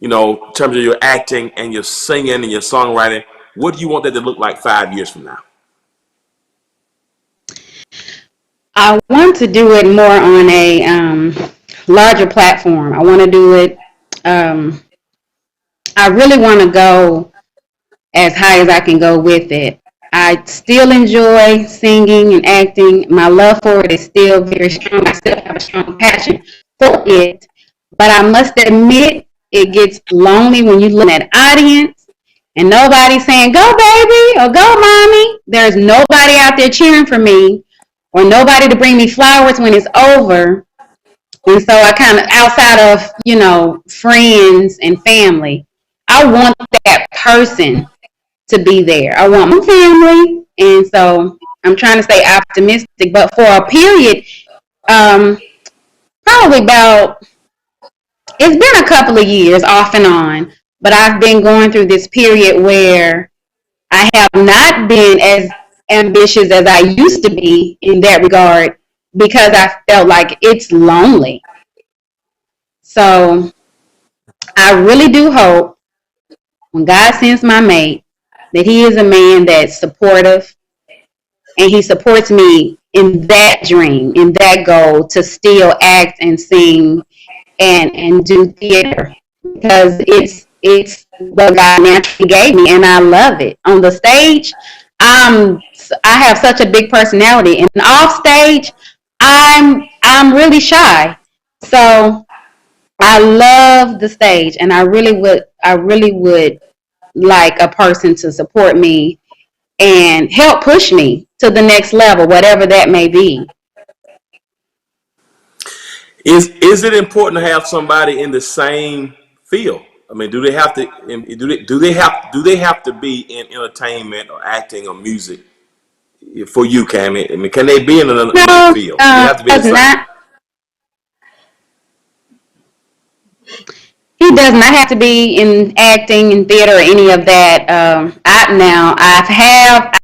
in terms of your acting and your singing and your songwriting? What do you want that to look like 5 years from now? I want to do it more on a larger platform. I want to do it. I really want to go as high as I can go with it. I still enjoy singing and acting. My love for it is still very strong. I still have a strong passion for it. But I must admit, it gets lonely when you look at an audience and nobody's saying, "Go, baby," or "Go, mommy." There's nobody out there cheering for me, or nobody to bring me flowers when it's over. And so I kind of, outside of, friends and family, I want that person to be there. I want my family. And so I'm trying to stay optimistic. But for a period, probably it's been a couple of years off and on, but I've been going through this period where I have not been as ambitious as I used to be in that regard, because I felt like it's lonely. So I really do hope when God sends my mate that he is a man that's supportive, and he supports me in that dream, in that goal to still act and sing and do theater, because it's what God naturally gave me, and I love it. On the stage, I have such a big personality, and off stage, I'm really shy. So I love the stage, and I really would like a person to support me and help push me to the next level, whatever that may be. Is it important to have somebody in the same field? I mean, do they have to? Do they have to be in entertainment or acting or music for you, Cammy? I mean, can they be in another No, field? Do they have to be in the does same? not. He does not have to be in acting and theater or any of that.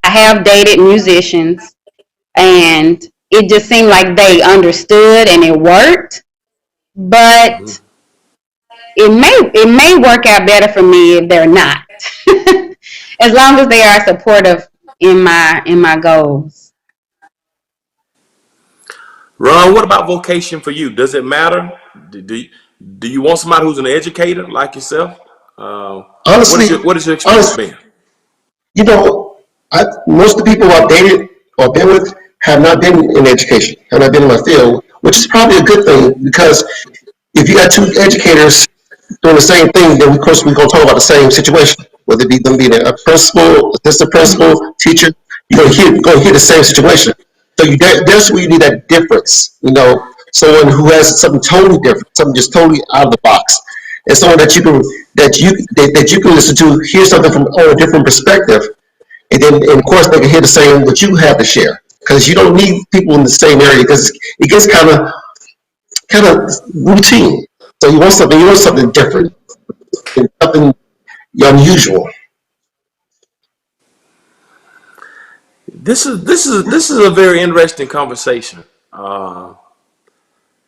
I have dated musicians, and it just seemed like they understood and it worked. But it may work out better for me if they're not, as long as they are supportive in my goals. Ron, what about vocation for you? Does it matter? Do you want somebody who's an educator like yourself? Honestly, What is your experience honestly, been? most of the people I've dated or been with have not been in education, have not been in my field, which is probably a good thing because if you got two educators doing the same thing, then of course we're going to talk about the same situation, whether it be them being a principal, assistant principal, teacher, you're going to hear the same situation. So there's where you need that difference, someone who has something totally different, something just totally out of the box, and someone that you can listen to, hear something from a different perspective, and of course they can hear the same what you have to share. Because you don't need people in the same area because it gets kind of routine. So you want something different, something unusual. This is a very interesting conversation.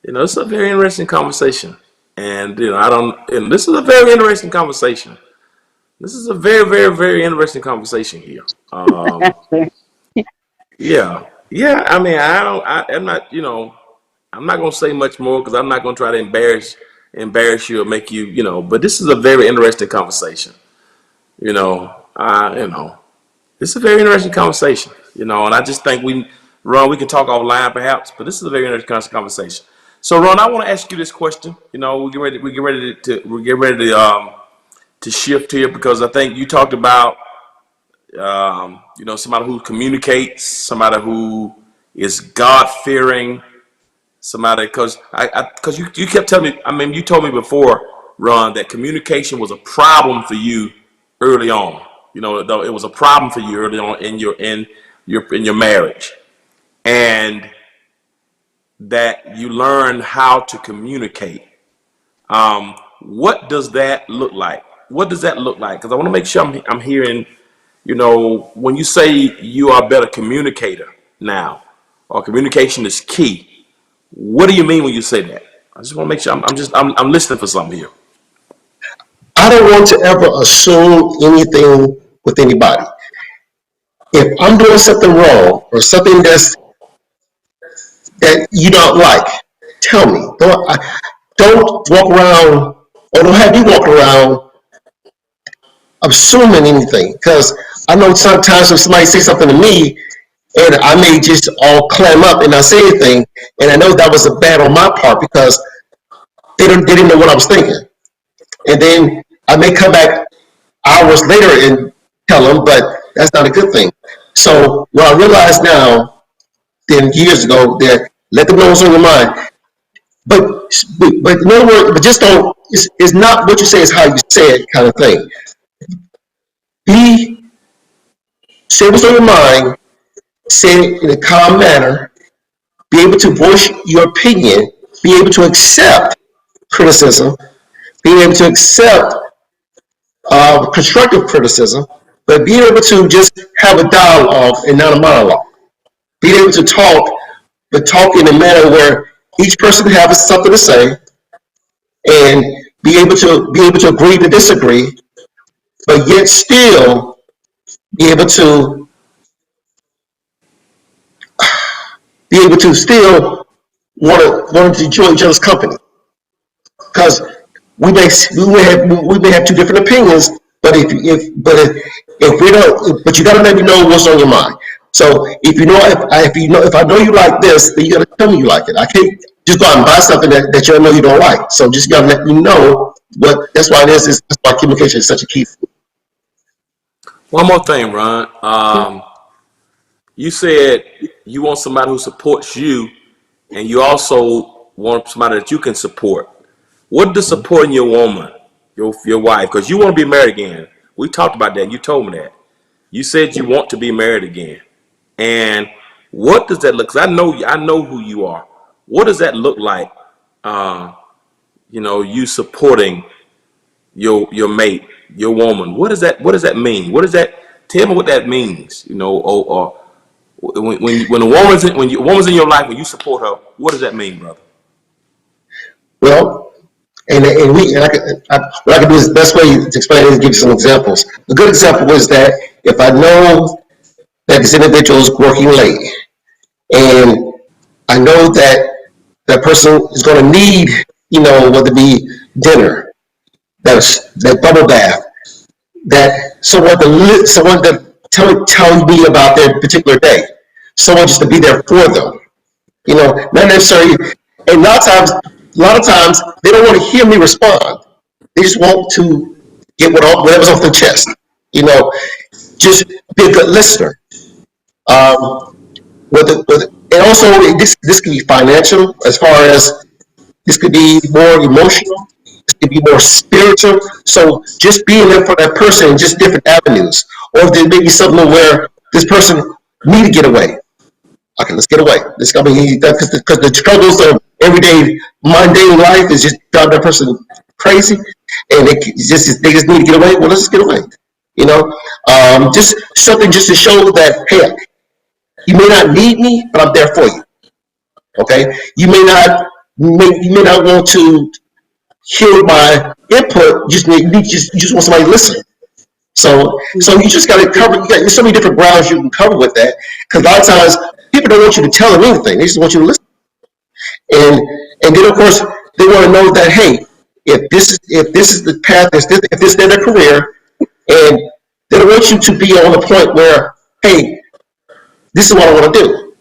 It's a very interesting conversation, and I don't. And this is a very interesting conversation. This is a very, very, very interesting conversation here. Yeah, yeah. I mean, I don't. I'm not. I'm not gonna say much more because I'm not gonna try to embarrass you or make you. But this is a very interesting conversation. You know. This is a very interesting conversation. And I just think Ron, we can talk offline perhaps, but this is a very interesting conversation. So, Ron, I want to ask you this question. We get ready to shift here because I think you talked about somebody who communicates, somebody who is God fearing, somebody because you kept telling me. I mean, you told me before, Ron, that communication was a problem for you early on. Though it was a problem for you early on in your marriage, and that you learned how to communicate. What does that look like? What does that look like? Because I want to make sure I'm hearing. When you say you are a better communicator now, or communication is key. What do you mean when you say that? I just want to make sure I'm listening for something here. I don't want to ever assume anything with anybody. If I'm doing something wrong or something that you don't like, tell me. Don't walk around or don't have you walk around assuming anything. Because I know sometimes if somebody says something to me and I may just all clam up and not say anything, and I know that was a bad on my part because they didn't know what I was thinking. And then I may come back hours later and tell them, but that's not a good thing. So what I realize now, than years ago, that let them know what's on your mind. But in other words, but just don't. It's not what you say; it's how you say it, kind of thing. Be Say what's on your mind. Say it in a calm manner. Be able to voice your opinion. Be able to accept criticism. Being able to accept constructive criticism, but being able to just have a dialogue and not a monologue. Being able to talk, but talk in a manner where each person has something to say, and be able to agree to disagree, but yet still be able to still want to enjoy each other's company. Because we may have two different opinions, but if we don't, but you got to let me know what's on your mind. So if I know you like this, then you got to tell me you like it. I can't just go out and buy something that you know you don't like. So just got to let me know what. That's why that's why communication is such a key. One more thing, Ron. You said you want somebody who supports you, and you also want somebody that you can support. What does supporting your woman, your wife, because you want to be married again? We talked about that. You told me that. You said you want to be married again. And what does that look? 'Cause I know who you are. What does that look like? You supporting your mate, your woman. What does that mean? What does that? Tell me what that means. Or when a woman's in your life, when you support her, what does that mean, brother? Well, what I can do is the best way to explain it is give you some examples. A good example is that if I know that this individual is working late, and I know that that person is going to need, whether it be dinner, that bubble bath, that someone to tell me about their particular day, someone just to be there for them, not necessarily. And a lot of times they don't want to hear me respond. They just want to get whatever's off their chest. Just be a good listener. Um, and also this could be financial, as far as this could be more emotional, this could be more spiritual. So just being there for that person in just different avenues, or if there may be something where this person need to get away. Okay, let's get away. Because the struggles of everyday mundane life is just driving that person crazy, and they just need to get away. Well, let's just get away. Just something just to show that, hey, you may not need me, but I'm there for you. Okay, you may not want to hear my input. You just want somebody to listen. So you just got to cover. There's so many different grounds you can cover with that. Because a lot of times people don't want you to tell them anything. They just want you to listen. And then of course they want to know that, hey, if this is the path, if this is their career, and they don't want you to be on the point where, hey, this is what I want to do.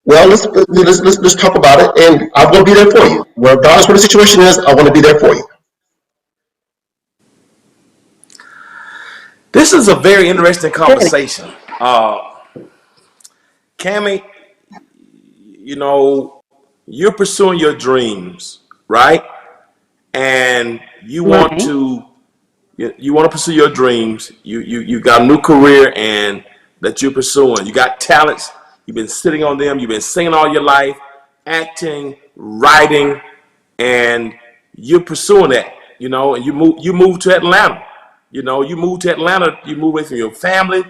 Well, let's talk about it, and I'm going to be there for you. Regardless of what the situation is, I want to be there for you. This is a very interesting conversation. Cammie, you're pursuing your dreams, right? And you want to pursue your dreams. You got a new career and that you're pursuing. You got talents. You've been sitting on them. You've been singing all your life, acting, writing, and you're pursuing that. And you move to Atlanta. You move to Atlanta. You move away from your family,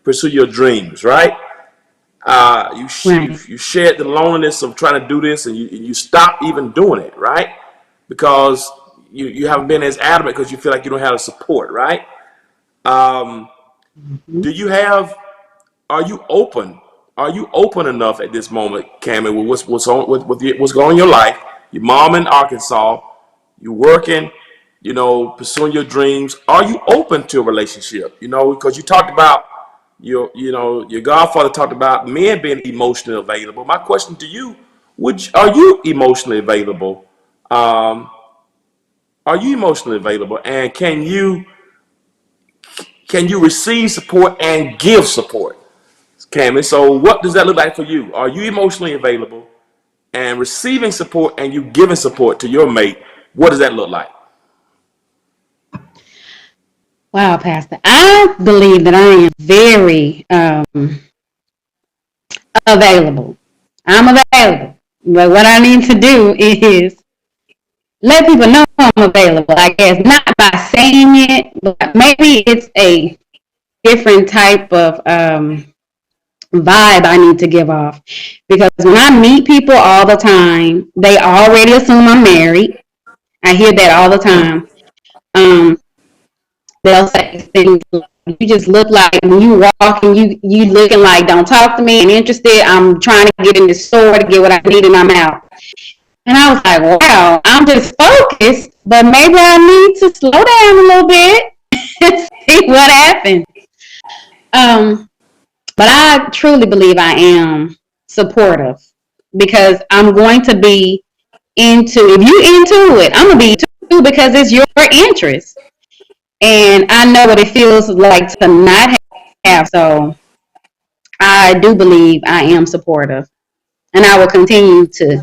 pursue your dreams, right? You shared the loneliness of trying to do this, and you stop even doing it, right? Because you haven't been as adamant because you feel like you don't have the support, right? Are you open? Are you open enough at this moment, Cammie, with what's going on in your life? Your mom in Arkansas, you working, pursuing your dreams. Are you open to a relationship? Because you talked about your godfather talked about men being emotionally available. My question to you, are you emotionally available? Are you emotionally available? And can you receive support and give support? Cammie, so what does that look like for you? Are you emotionally available and receiving support and you giving support to your mate? What does that look like? Wow, Pastor. I believe that I am very available. I'm available. But what I need to do is let people know I'm available. I guess not by saying it, but maybe it's a different type of vibe I need to give off. Because when I meet people all the time, they already assume I'm married. I hear that all the time. They'll say things like, you just look like, when you walk and you looking like, don't talk to me, I'm interested, I'm trying to get in the store to get what I need and I'm out. And I was like, wow, I'm just focused, but maybe I need to slow down a little bit and see what happens. But I truly believe I am supportive because I'm going to be if you're into it, I'm going to be too because it's your interest. And I know what it feels like to not have. So I do believe I am supportive. And I will continue to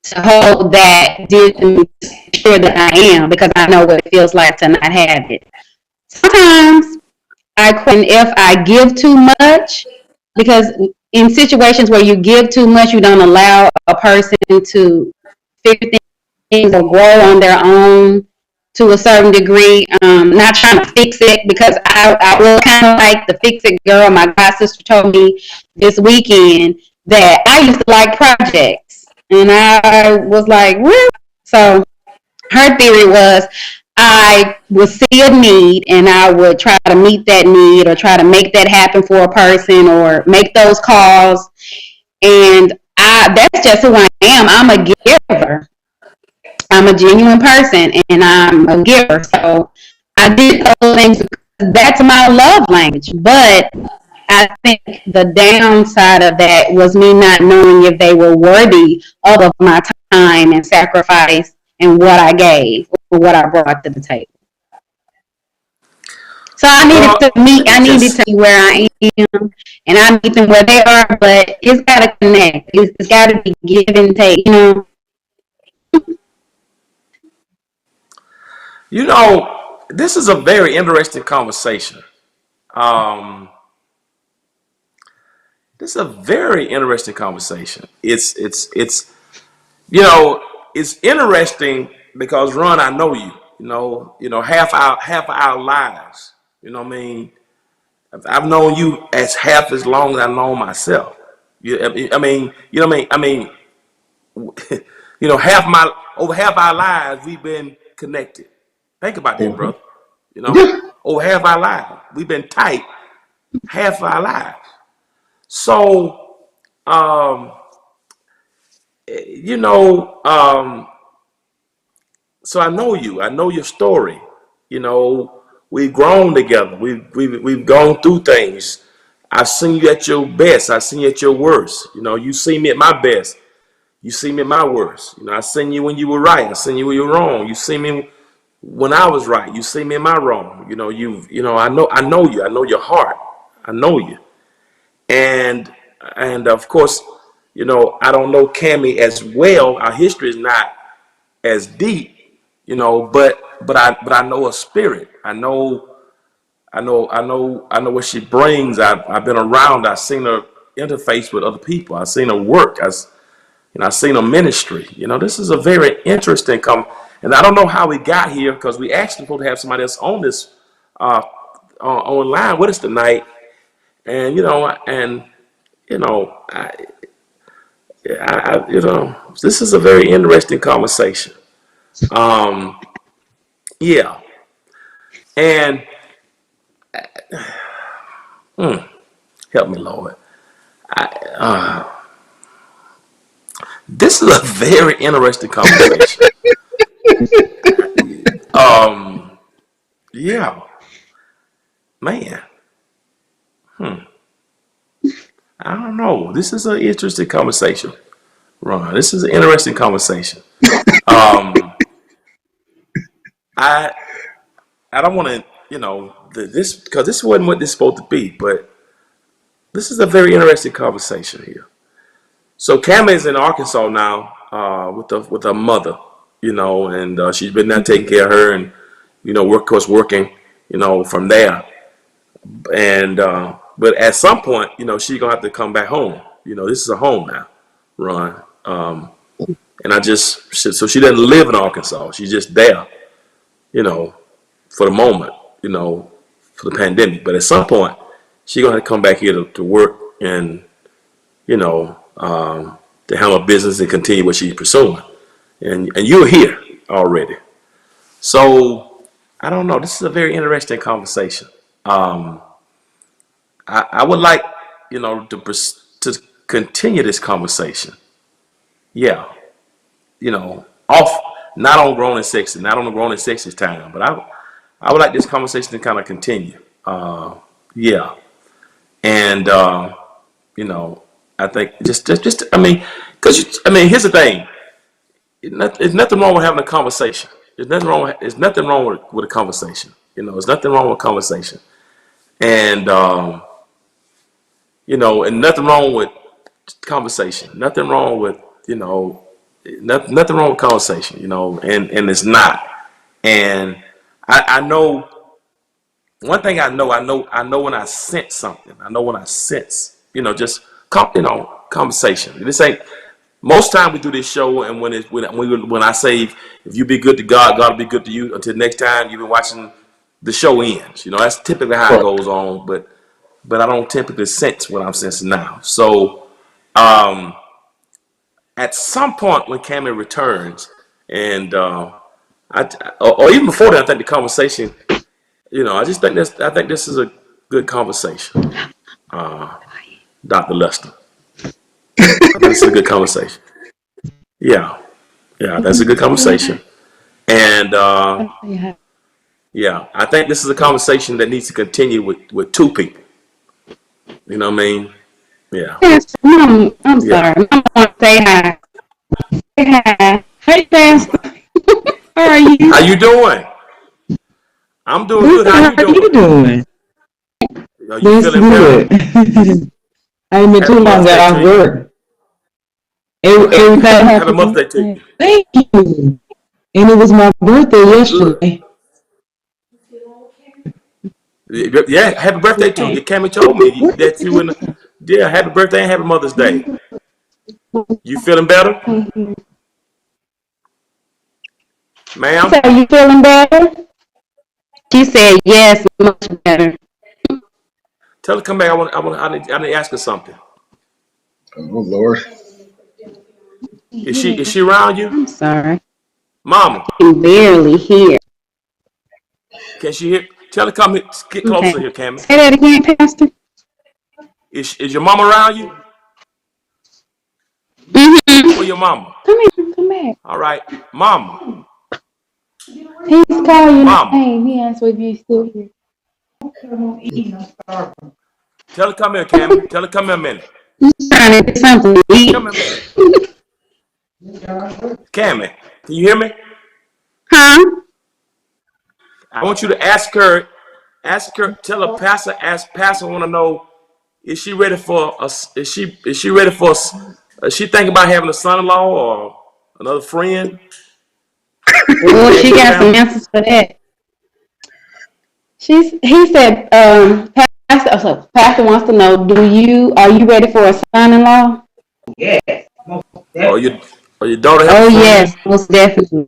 to hold that dear to me, to ensure that I am, because I know what it feels like to not have it. Sometimes I question if I give too much, because in situations where you give too much, you don't allow a person to figure things or grow on their own to a certain degree. Not trying to fix it, because I was kind of like the fix it girl. My god sister told me this weekend that I used to like projects, and I was like, really? So her theory was I would see a need and I would try to meet that need or try to make that happen for a person or make those calls. And that's just who I am. I'm a giver. I'm a genuine person and I'm a giver. So I did those things because that's my love language. But I think the downside of that was me not knowing if they were worthy of my time and sacrifice and what I gave or what I brought to the table. So Well, I needed to just be where I am, and I meet them where they are. But it's got to connect. It's got to be give and take. this is a very interesting conversation. Um, this is a very interesting conversation. It's interesting because Ron, I know you. Half our lives. You know what I mean? I've known you as half as long as I've known myself. I mean, you know what I mean? Over half our lives we've been connected. Think about that, Mhm. brother. You know, Yeah. over half our lives we've been tight. Half our lives. So, um, you know, um, so I know you. I know your story. You know, we've grown together. We've gone through things. I've seen you at your best. I've seen you at your worst. You see me at my best. You see me at my worst. I seen you when you were right. I seen you when you were wrong. You see me when I was right. You see me in my wrong. I know you. I know your heart. I know you. And of course, I don't know Cammy as well. Our history is not as deep, but I know her spirit. I know what she brings. I've been around. I've seen her interface with other people. I've seen her work. I've seen her ministry. This is a very interesting and I don't know how we got here because we actually supposed to have somebody else on this online with us tonight. And you know, I, this is a very interesting conversation. Um, yeah, and help me, Lord. This is a very interesting conversation. Um, yeah, man. I don't know. This is an interesting conversation, Ron. This is an interesting conversation. Um, I I don't want to, this because this wasn't what this is supposed to be, but this is a very interesting conversation here. So Cam is in Arkansas now with her mother, and she's been there taking care of her, and of course working, from there. And but at some point, she's gonna have to come back home. This is a home now, Ron. And so she doesn't live in Arkansas. She's just there, you know, for the moment, for the pandemic. But at some point, she's gonna have to come back here to work and you know, to handle business and continue what she's pursuing. And you're here already. So I don't know. This is a very interesting conversation. Um, I would like, to continue this conversation. Yeah, off not on grown and sexy, not on the grown and sexy time, but I would like this conversation to kind of continue. Yeah, and you know, I think just I mean, here's the thing. There's nothing wrong with having a conversation. There's nothing wrong with a conversation. There's nothing wrong with a conversation, and and nothing wrong with conversation. Nothing wrong with nothing wrong with conversation, and it's not. And I know one thing. I know when I sense something. I know when I sense, just conversation. This ain't most time we do this show, and when I say if you be good to God, God will be good to you. Until next time you've been watching, the show ends. That's typically how it Right. goes on. But I don't typically sense what I'm sensing now. So at some point when Cammy returns, and or even before that, I think the conversation. I think this is a good conversation, Dr. Lester. I think this is a good conversation. Yeah, yeah, that's a good conversation. And yeah, I think this is a conversation that needs to continue with two people. You know what I mean? Yeah, Pastor, Mom, I'm yeah. sorry. Mom want to say hi. Say hi. Hey, Pastor. How are you? How you doing? I'm doing good. Good. How How you are you doing? doing? Are you That's feeling better? good. I ain't been Happy too long Mother's Day got to off you. work. Everything Happy Mother's happened. Day to you. Thank you. And it was my birthday Good. yesterday. Yeah, happy birthday too. You came and told me that you and yeah, happy birthday and happy Mother's Day. You feeling better, ma'am? So, are you feeling better? She said yes, much better. Tell her to come back. I need to ask her something. Oh, Lord. Is she around you, I'm sorry. Mama? I can barely hear. Can she hear? Tell her to come here, get Okay. closer here, Cammy. Say that again, Pastor. Is your mama around you? Mm-hmm. Where your mama? Come here. Come back. All right, Mama, He's calling your Mama. name. He asked if you still here. Tell her to come here, Cammy. Tell her to come here a minute. He's trying to do something to Come here eat. a minute, Cammy. Can you hear me? Huh? I want you to ask her. Ask her. Tell her, Pastor. Ask Pastor. Want to know, is she ready for us? Is she ready for us? Is she thinking about having a son-in-law or another friend? Oh, she Add to the got some family. answers for that. He said, Pastor wants to know, are you ready for a son-in-law? Or your daughter have a Oh friend? yes, most definitely.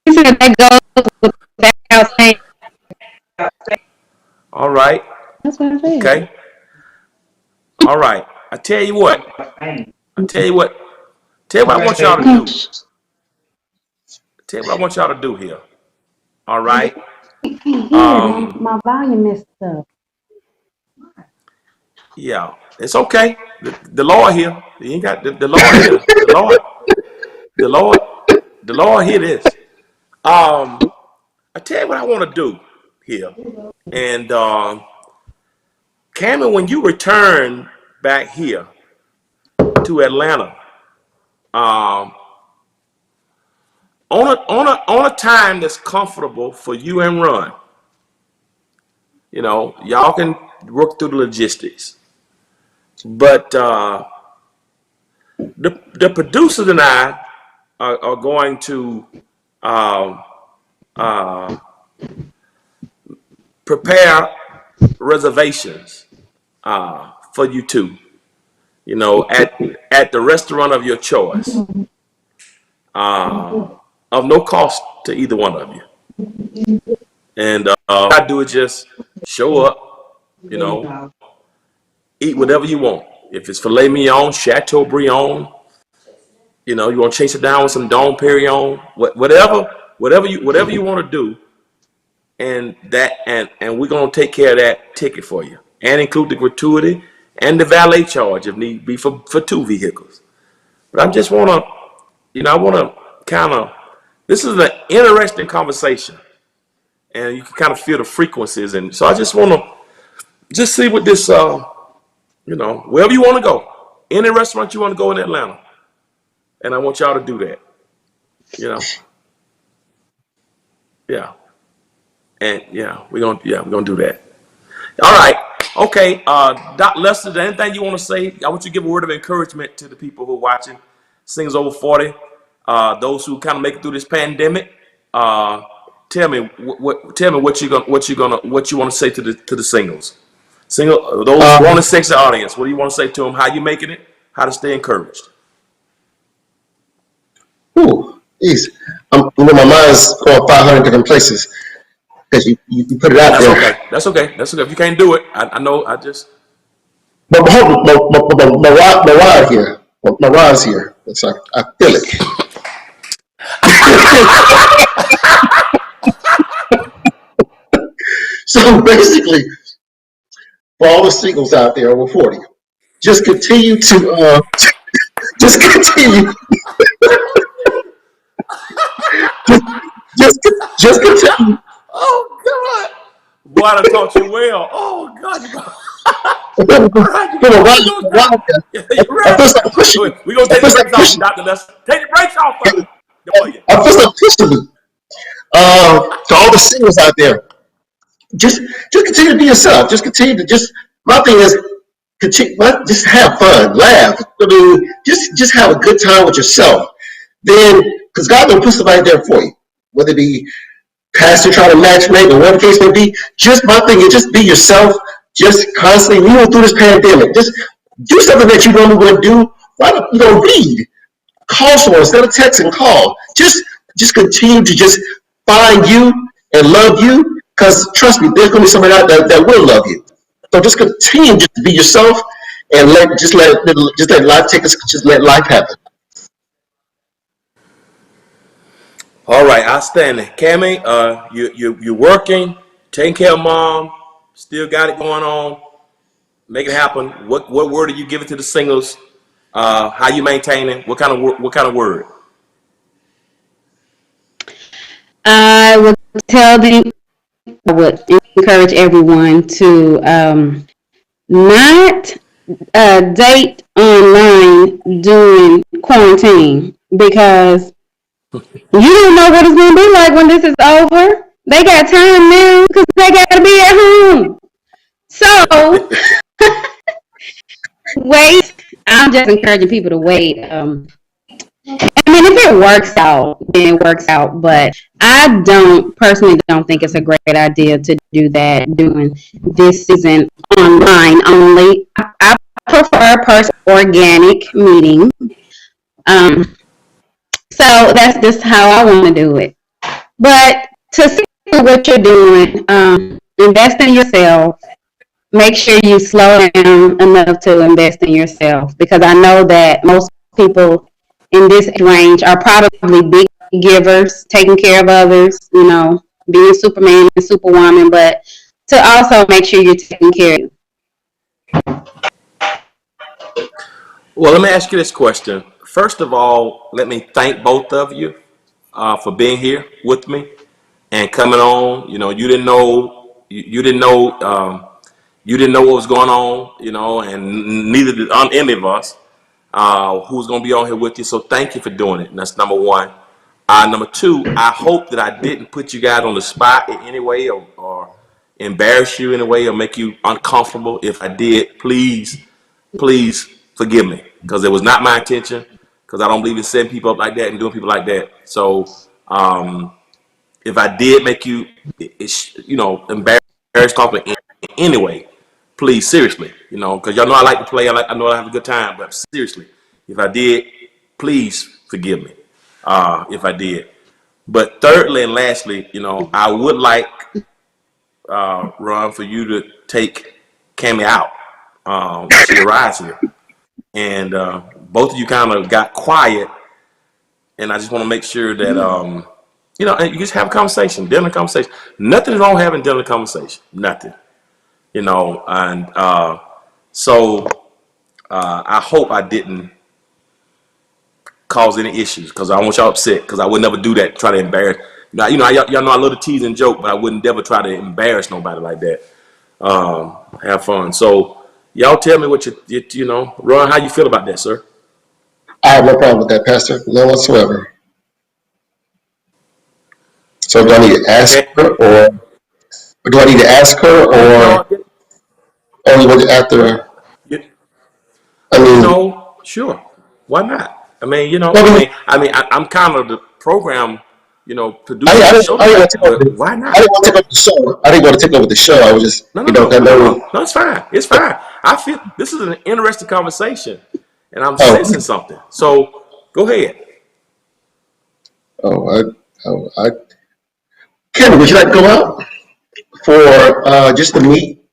He said that goes without saying. All right. That's what I said. Okay. All right. I tell you what. I tell you what. Tell you what I want y'all to do. Tell you what I want y'all to do here. All right. I can't hear. Um. My volume is up. Yeah. It's okay. The Lord here. You ain't got the Lord here. The Lord. The Lord. The Lord hear this. I tell you what I want to do here. And Cameron, when you return back here to Atlanta, um, on a time that's comfortable for you and Run. Y'all can work through the logistics. But the producers and I are going to uh, uh, prepare reservations for you two. At the restaurant of your choice, of no cost to either one of you. And what I do is just show up, you know, eat whatever you want. If it's filet mignon, Chateaubriand, you want to chase it down with some Dom Perignon, whatever you want to do, and we're gonna take care of that ticket for you, and include the gratuity and the valet charge if need be for two vehicles. But I just wanna, I wanna kind of. This is an interesting conversation, and you can kind of feel the frequencies, and so I just wanna just see what this, wherever you want to go, any restaurant you want to go in Atlanta, and I want y'all to do that. You know, yeah, and we're gonna do that. All right, Okay, Dr. Lester, is there anything you want to say? I want you to give a word of encouragement to the people who are watching, singers over 40, those who kind of make it through this pandemic. Tell me what you want to say to the singles, those Um, grown and sexy audience. What do you want to say to them? How you making it? How to stay encouraged? ooh, geez. My mind's going 500 different places because you put it out That's there. okay. That's okay. That's okay. If you can't do it, I know. I just But hold my here. My ride's here. It's like I feel it. So basically, for all the singles out there over 40, just continue to just continue just just continue. oh God, boy, I done taught you well. Oh God, all right, For a while, we gonna a while stop. there, You I ready? feel like pushing me. We gonna I take the feel brakes like off, pushing Dr. Lester. Take the brakes off me. of it. Go ahead. I feel like pushing me. To all the singles out there, just continue to be yourself. Just continue to just. My thing is, continue, just have fun, laugh. I mean, just have a good time with yourself. Then, because God will put somebody there for you, whether it be pastor trying to match make or whatever the case may be. Just my thing is just be yourself. Just constantly move through this pandemic. Just do something that you normally wouldn't do. Why don't read? Call someone instead of texting. Call. Just continue to just find you and love you. Because trust me, there's gonna be somebody out there that will love you. So just continue just to be yourself and let life take us. Just let life happen. All right, outstanding. Cammy, you working, taking care of mom, still got it going on, make it happen. What word are you giving to the singles? How you maintaining? What kind of word? I would tell them, I would encourage everyone to not date online during quarantine because you don't know what it's going to be like when this is over. They got time now because they got to be at home. So wait. I'm just encouraging people to wait. I mean, if it works out, then it works out. But I don't think it's a great idea to do that doing this season online only. I prefer organic meeting. Um, so that's just how I want to do it. But to see what you're doing, invest in yourself. Make sure you slow down enough to invest in yourself because I know that most people in this range are probably big givers, taking care of others, being Superman and Superwoman, but to also make sure you're taking care of you. Well, let me ask you this question. First of all, let me thank both of you for being here with me and coming on. You didn't know you didn't know you didn't know what was going on, and neither did any of us who's going to be on here with you. So thank you for doing it. And that's number one. Number two, I hope that I didn't put you guys on the spot in any way or embarrass you in a way or make you uncomfortable. If I did, please forgive me because it was not my intention because I don't believe in setting people up like that and doing people like that. So if I did make you, embarrassed, comfortable in any way, please, seriously, because y'all know I like to play. I know I have a good time, but seriously, if I did, please forgive me. If I did. But thirdly and lastly, I would like Ron for you to take Cammy out when she arrives here, and both of you kind of got quiet, and I just want to make sure that and you just have a conversation, dinner conversation. Nothing wrong having dinner conversation. Nothing. And so I hope I didn't cause any issues because I don't want y'all upset because I would never do that. Try to embarrass. Y'all know I love to tease and joke, but I wouldn't ever try to embarrass nobody like that. Have fun. So y'all tell me what Ron, how you feel about that, sir? I have no problem with that, Pastor. None whatsoever. So do I need to ask Okay. her or do I need to ask her or No, Or you want it after? You, I mean, sure. Why not? I mean, well, I'm kind of the program, producer I of the didn't, show I didn't want tonight, to take over but why I not? didn't want to take over the show. I didn't want to take over the show. I was just, No, no, no, I no, know. no, no. It's fine. It's fine. I feel this is an interesting conversation, and I'm Oh, sensing something. So go ahead. oh, Ken, would you like to go out for just to meet?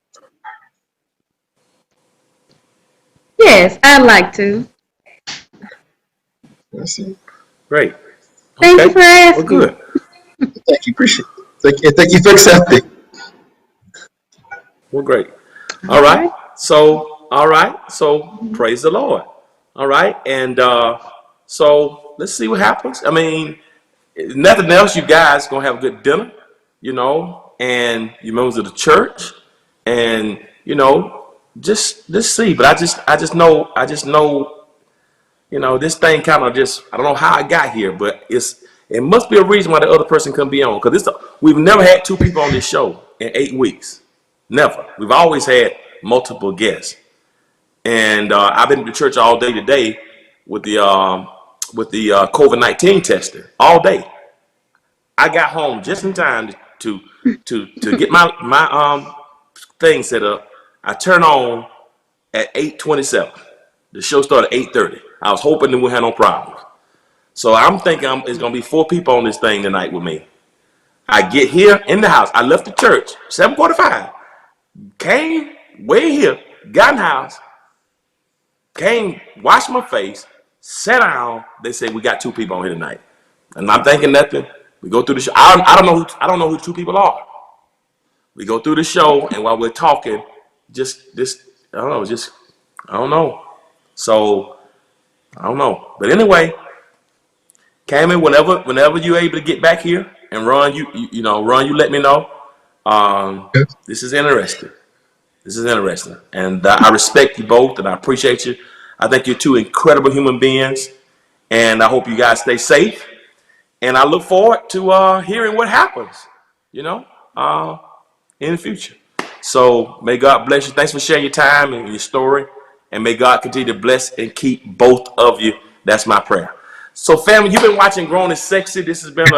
Yes, I'd like to. Let's see. Great. Thank you Okay. for Well, asking. good. Thank you, appreciate it. Thank you for accepting. Well, great. All All right. right. All right. So praise the Lord. All right. And so let's see what happens. I mean, if nothing else, you guys gonna have a good dinner, and you members of the church, and just see. But I just know, this thing kind of just, I don't know how I got here, but it must be a reason why the other person couldn't be on. Because we've never had two people on this show in 8 weeks. Never. We've always had multiple guests. And I've been to church all day today with the COVID-19 tester all day. I got home just in time to get my thing set up. I turn on at 8:27. The show started at 8:30. I was hoping that we had no problems. So I'm thinking it's gonna be 4 people on this thing tonight with me. I get here in the house. I left the church 7:45. Came way here, got in the house, came, washed my face, sat down. They said we got 2 people on here tonight, and I'm thinking nothing. We go through the show. I don't know who 2 people are. We go through the show, and while we're talking, just this, I don't know, just I don't know. So I don't know. But anyway, Cammy, whenever you're able to get back here and run, run, you let me know. This is interesting. This is interesting, and I respect you both, and I appreciate you. I think you're 2 incredible human beings, and I hope you guys stay safe. And I look forward to hearing what happens, you know, uh, in the future. So may God bless you. Thanks for sharing your time and your story, and may God continue to bless and keep both of you. That's my prayer. So, family, you've been watching Grown and Sexy. This has been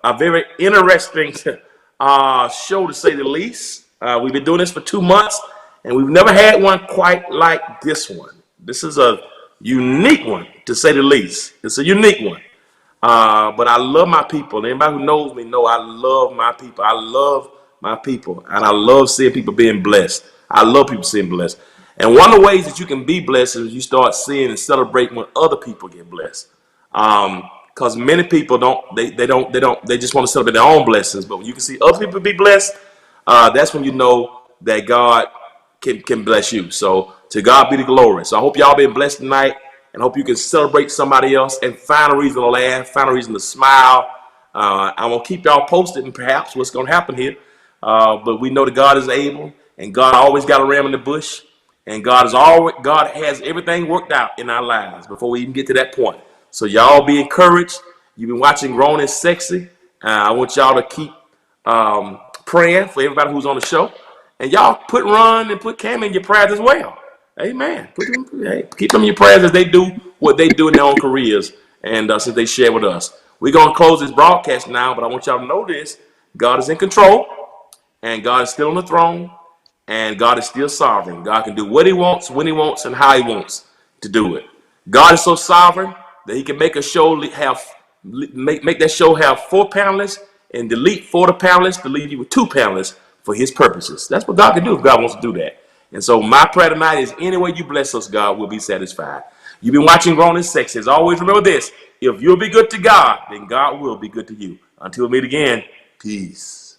a very interesting show, to say the least. We've been doing this for 2 months, and we've never had one quite like this one. This is a unique one, to say the least. It's a unique one. But I love my people. Anybody who knows me know I love my people. I love my people, and I love seeing people being blessed. I love people being blessed. And one of the ways that you can be blessed is you start seeing and celebrating when other people get blessed. Because many people they just want to celebrate their own blessings. But when you can see other people be blessed, that's when you know that God can bless you. So to God be the glory. So I hope y'all been blessed tonight, and hope you can celebrate somebody else and find a reason to laugh, find a reason to smile. I'm gonna keep y'all posted and perhaps what's gonna happen here. But we know that God is able, and God always got a ram in the bush, and God has everything worked out in our lives before we even get to that point. So y'all be encouraged. You've been watching Grown and Sexy. I want y'all to keep praying for everybody who's on the show, and y'all put Ron and put Cam in your prayers as well. Amen. Keep them in your prayers as they do what they do in their own careers, and since they share with us. We're going to close this broadcast now, but I want y'all to know this. God is in control, and God is still on the throne, and God is still sovereign. God can do what he wants, when he wants, and how he wants to do it. God is so sovereign that he can make a show make that show have 4 panelists and delete 4 of the panelists to leave you with 2 panelists for his purposes. That's what God can do if God wants to do that. And so my prayer tonight is any way you bless us, God, will be satisfied. You've been watching Grown and Sexy. As always, remember this. If you'll be good to God, then God will be good to you. Until we meet again, peace.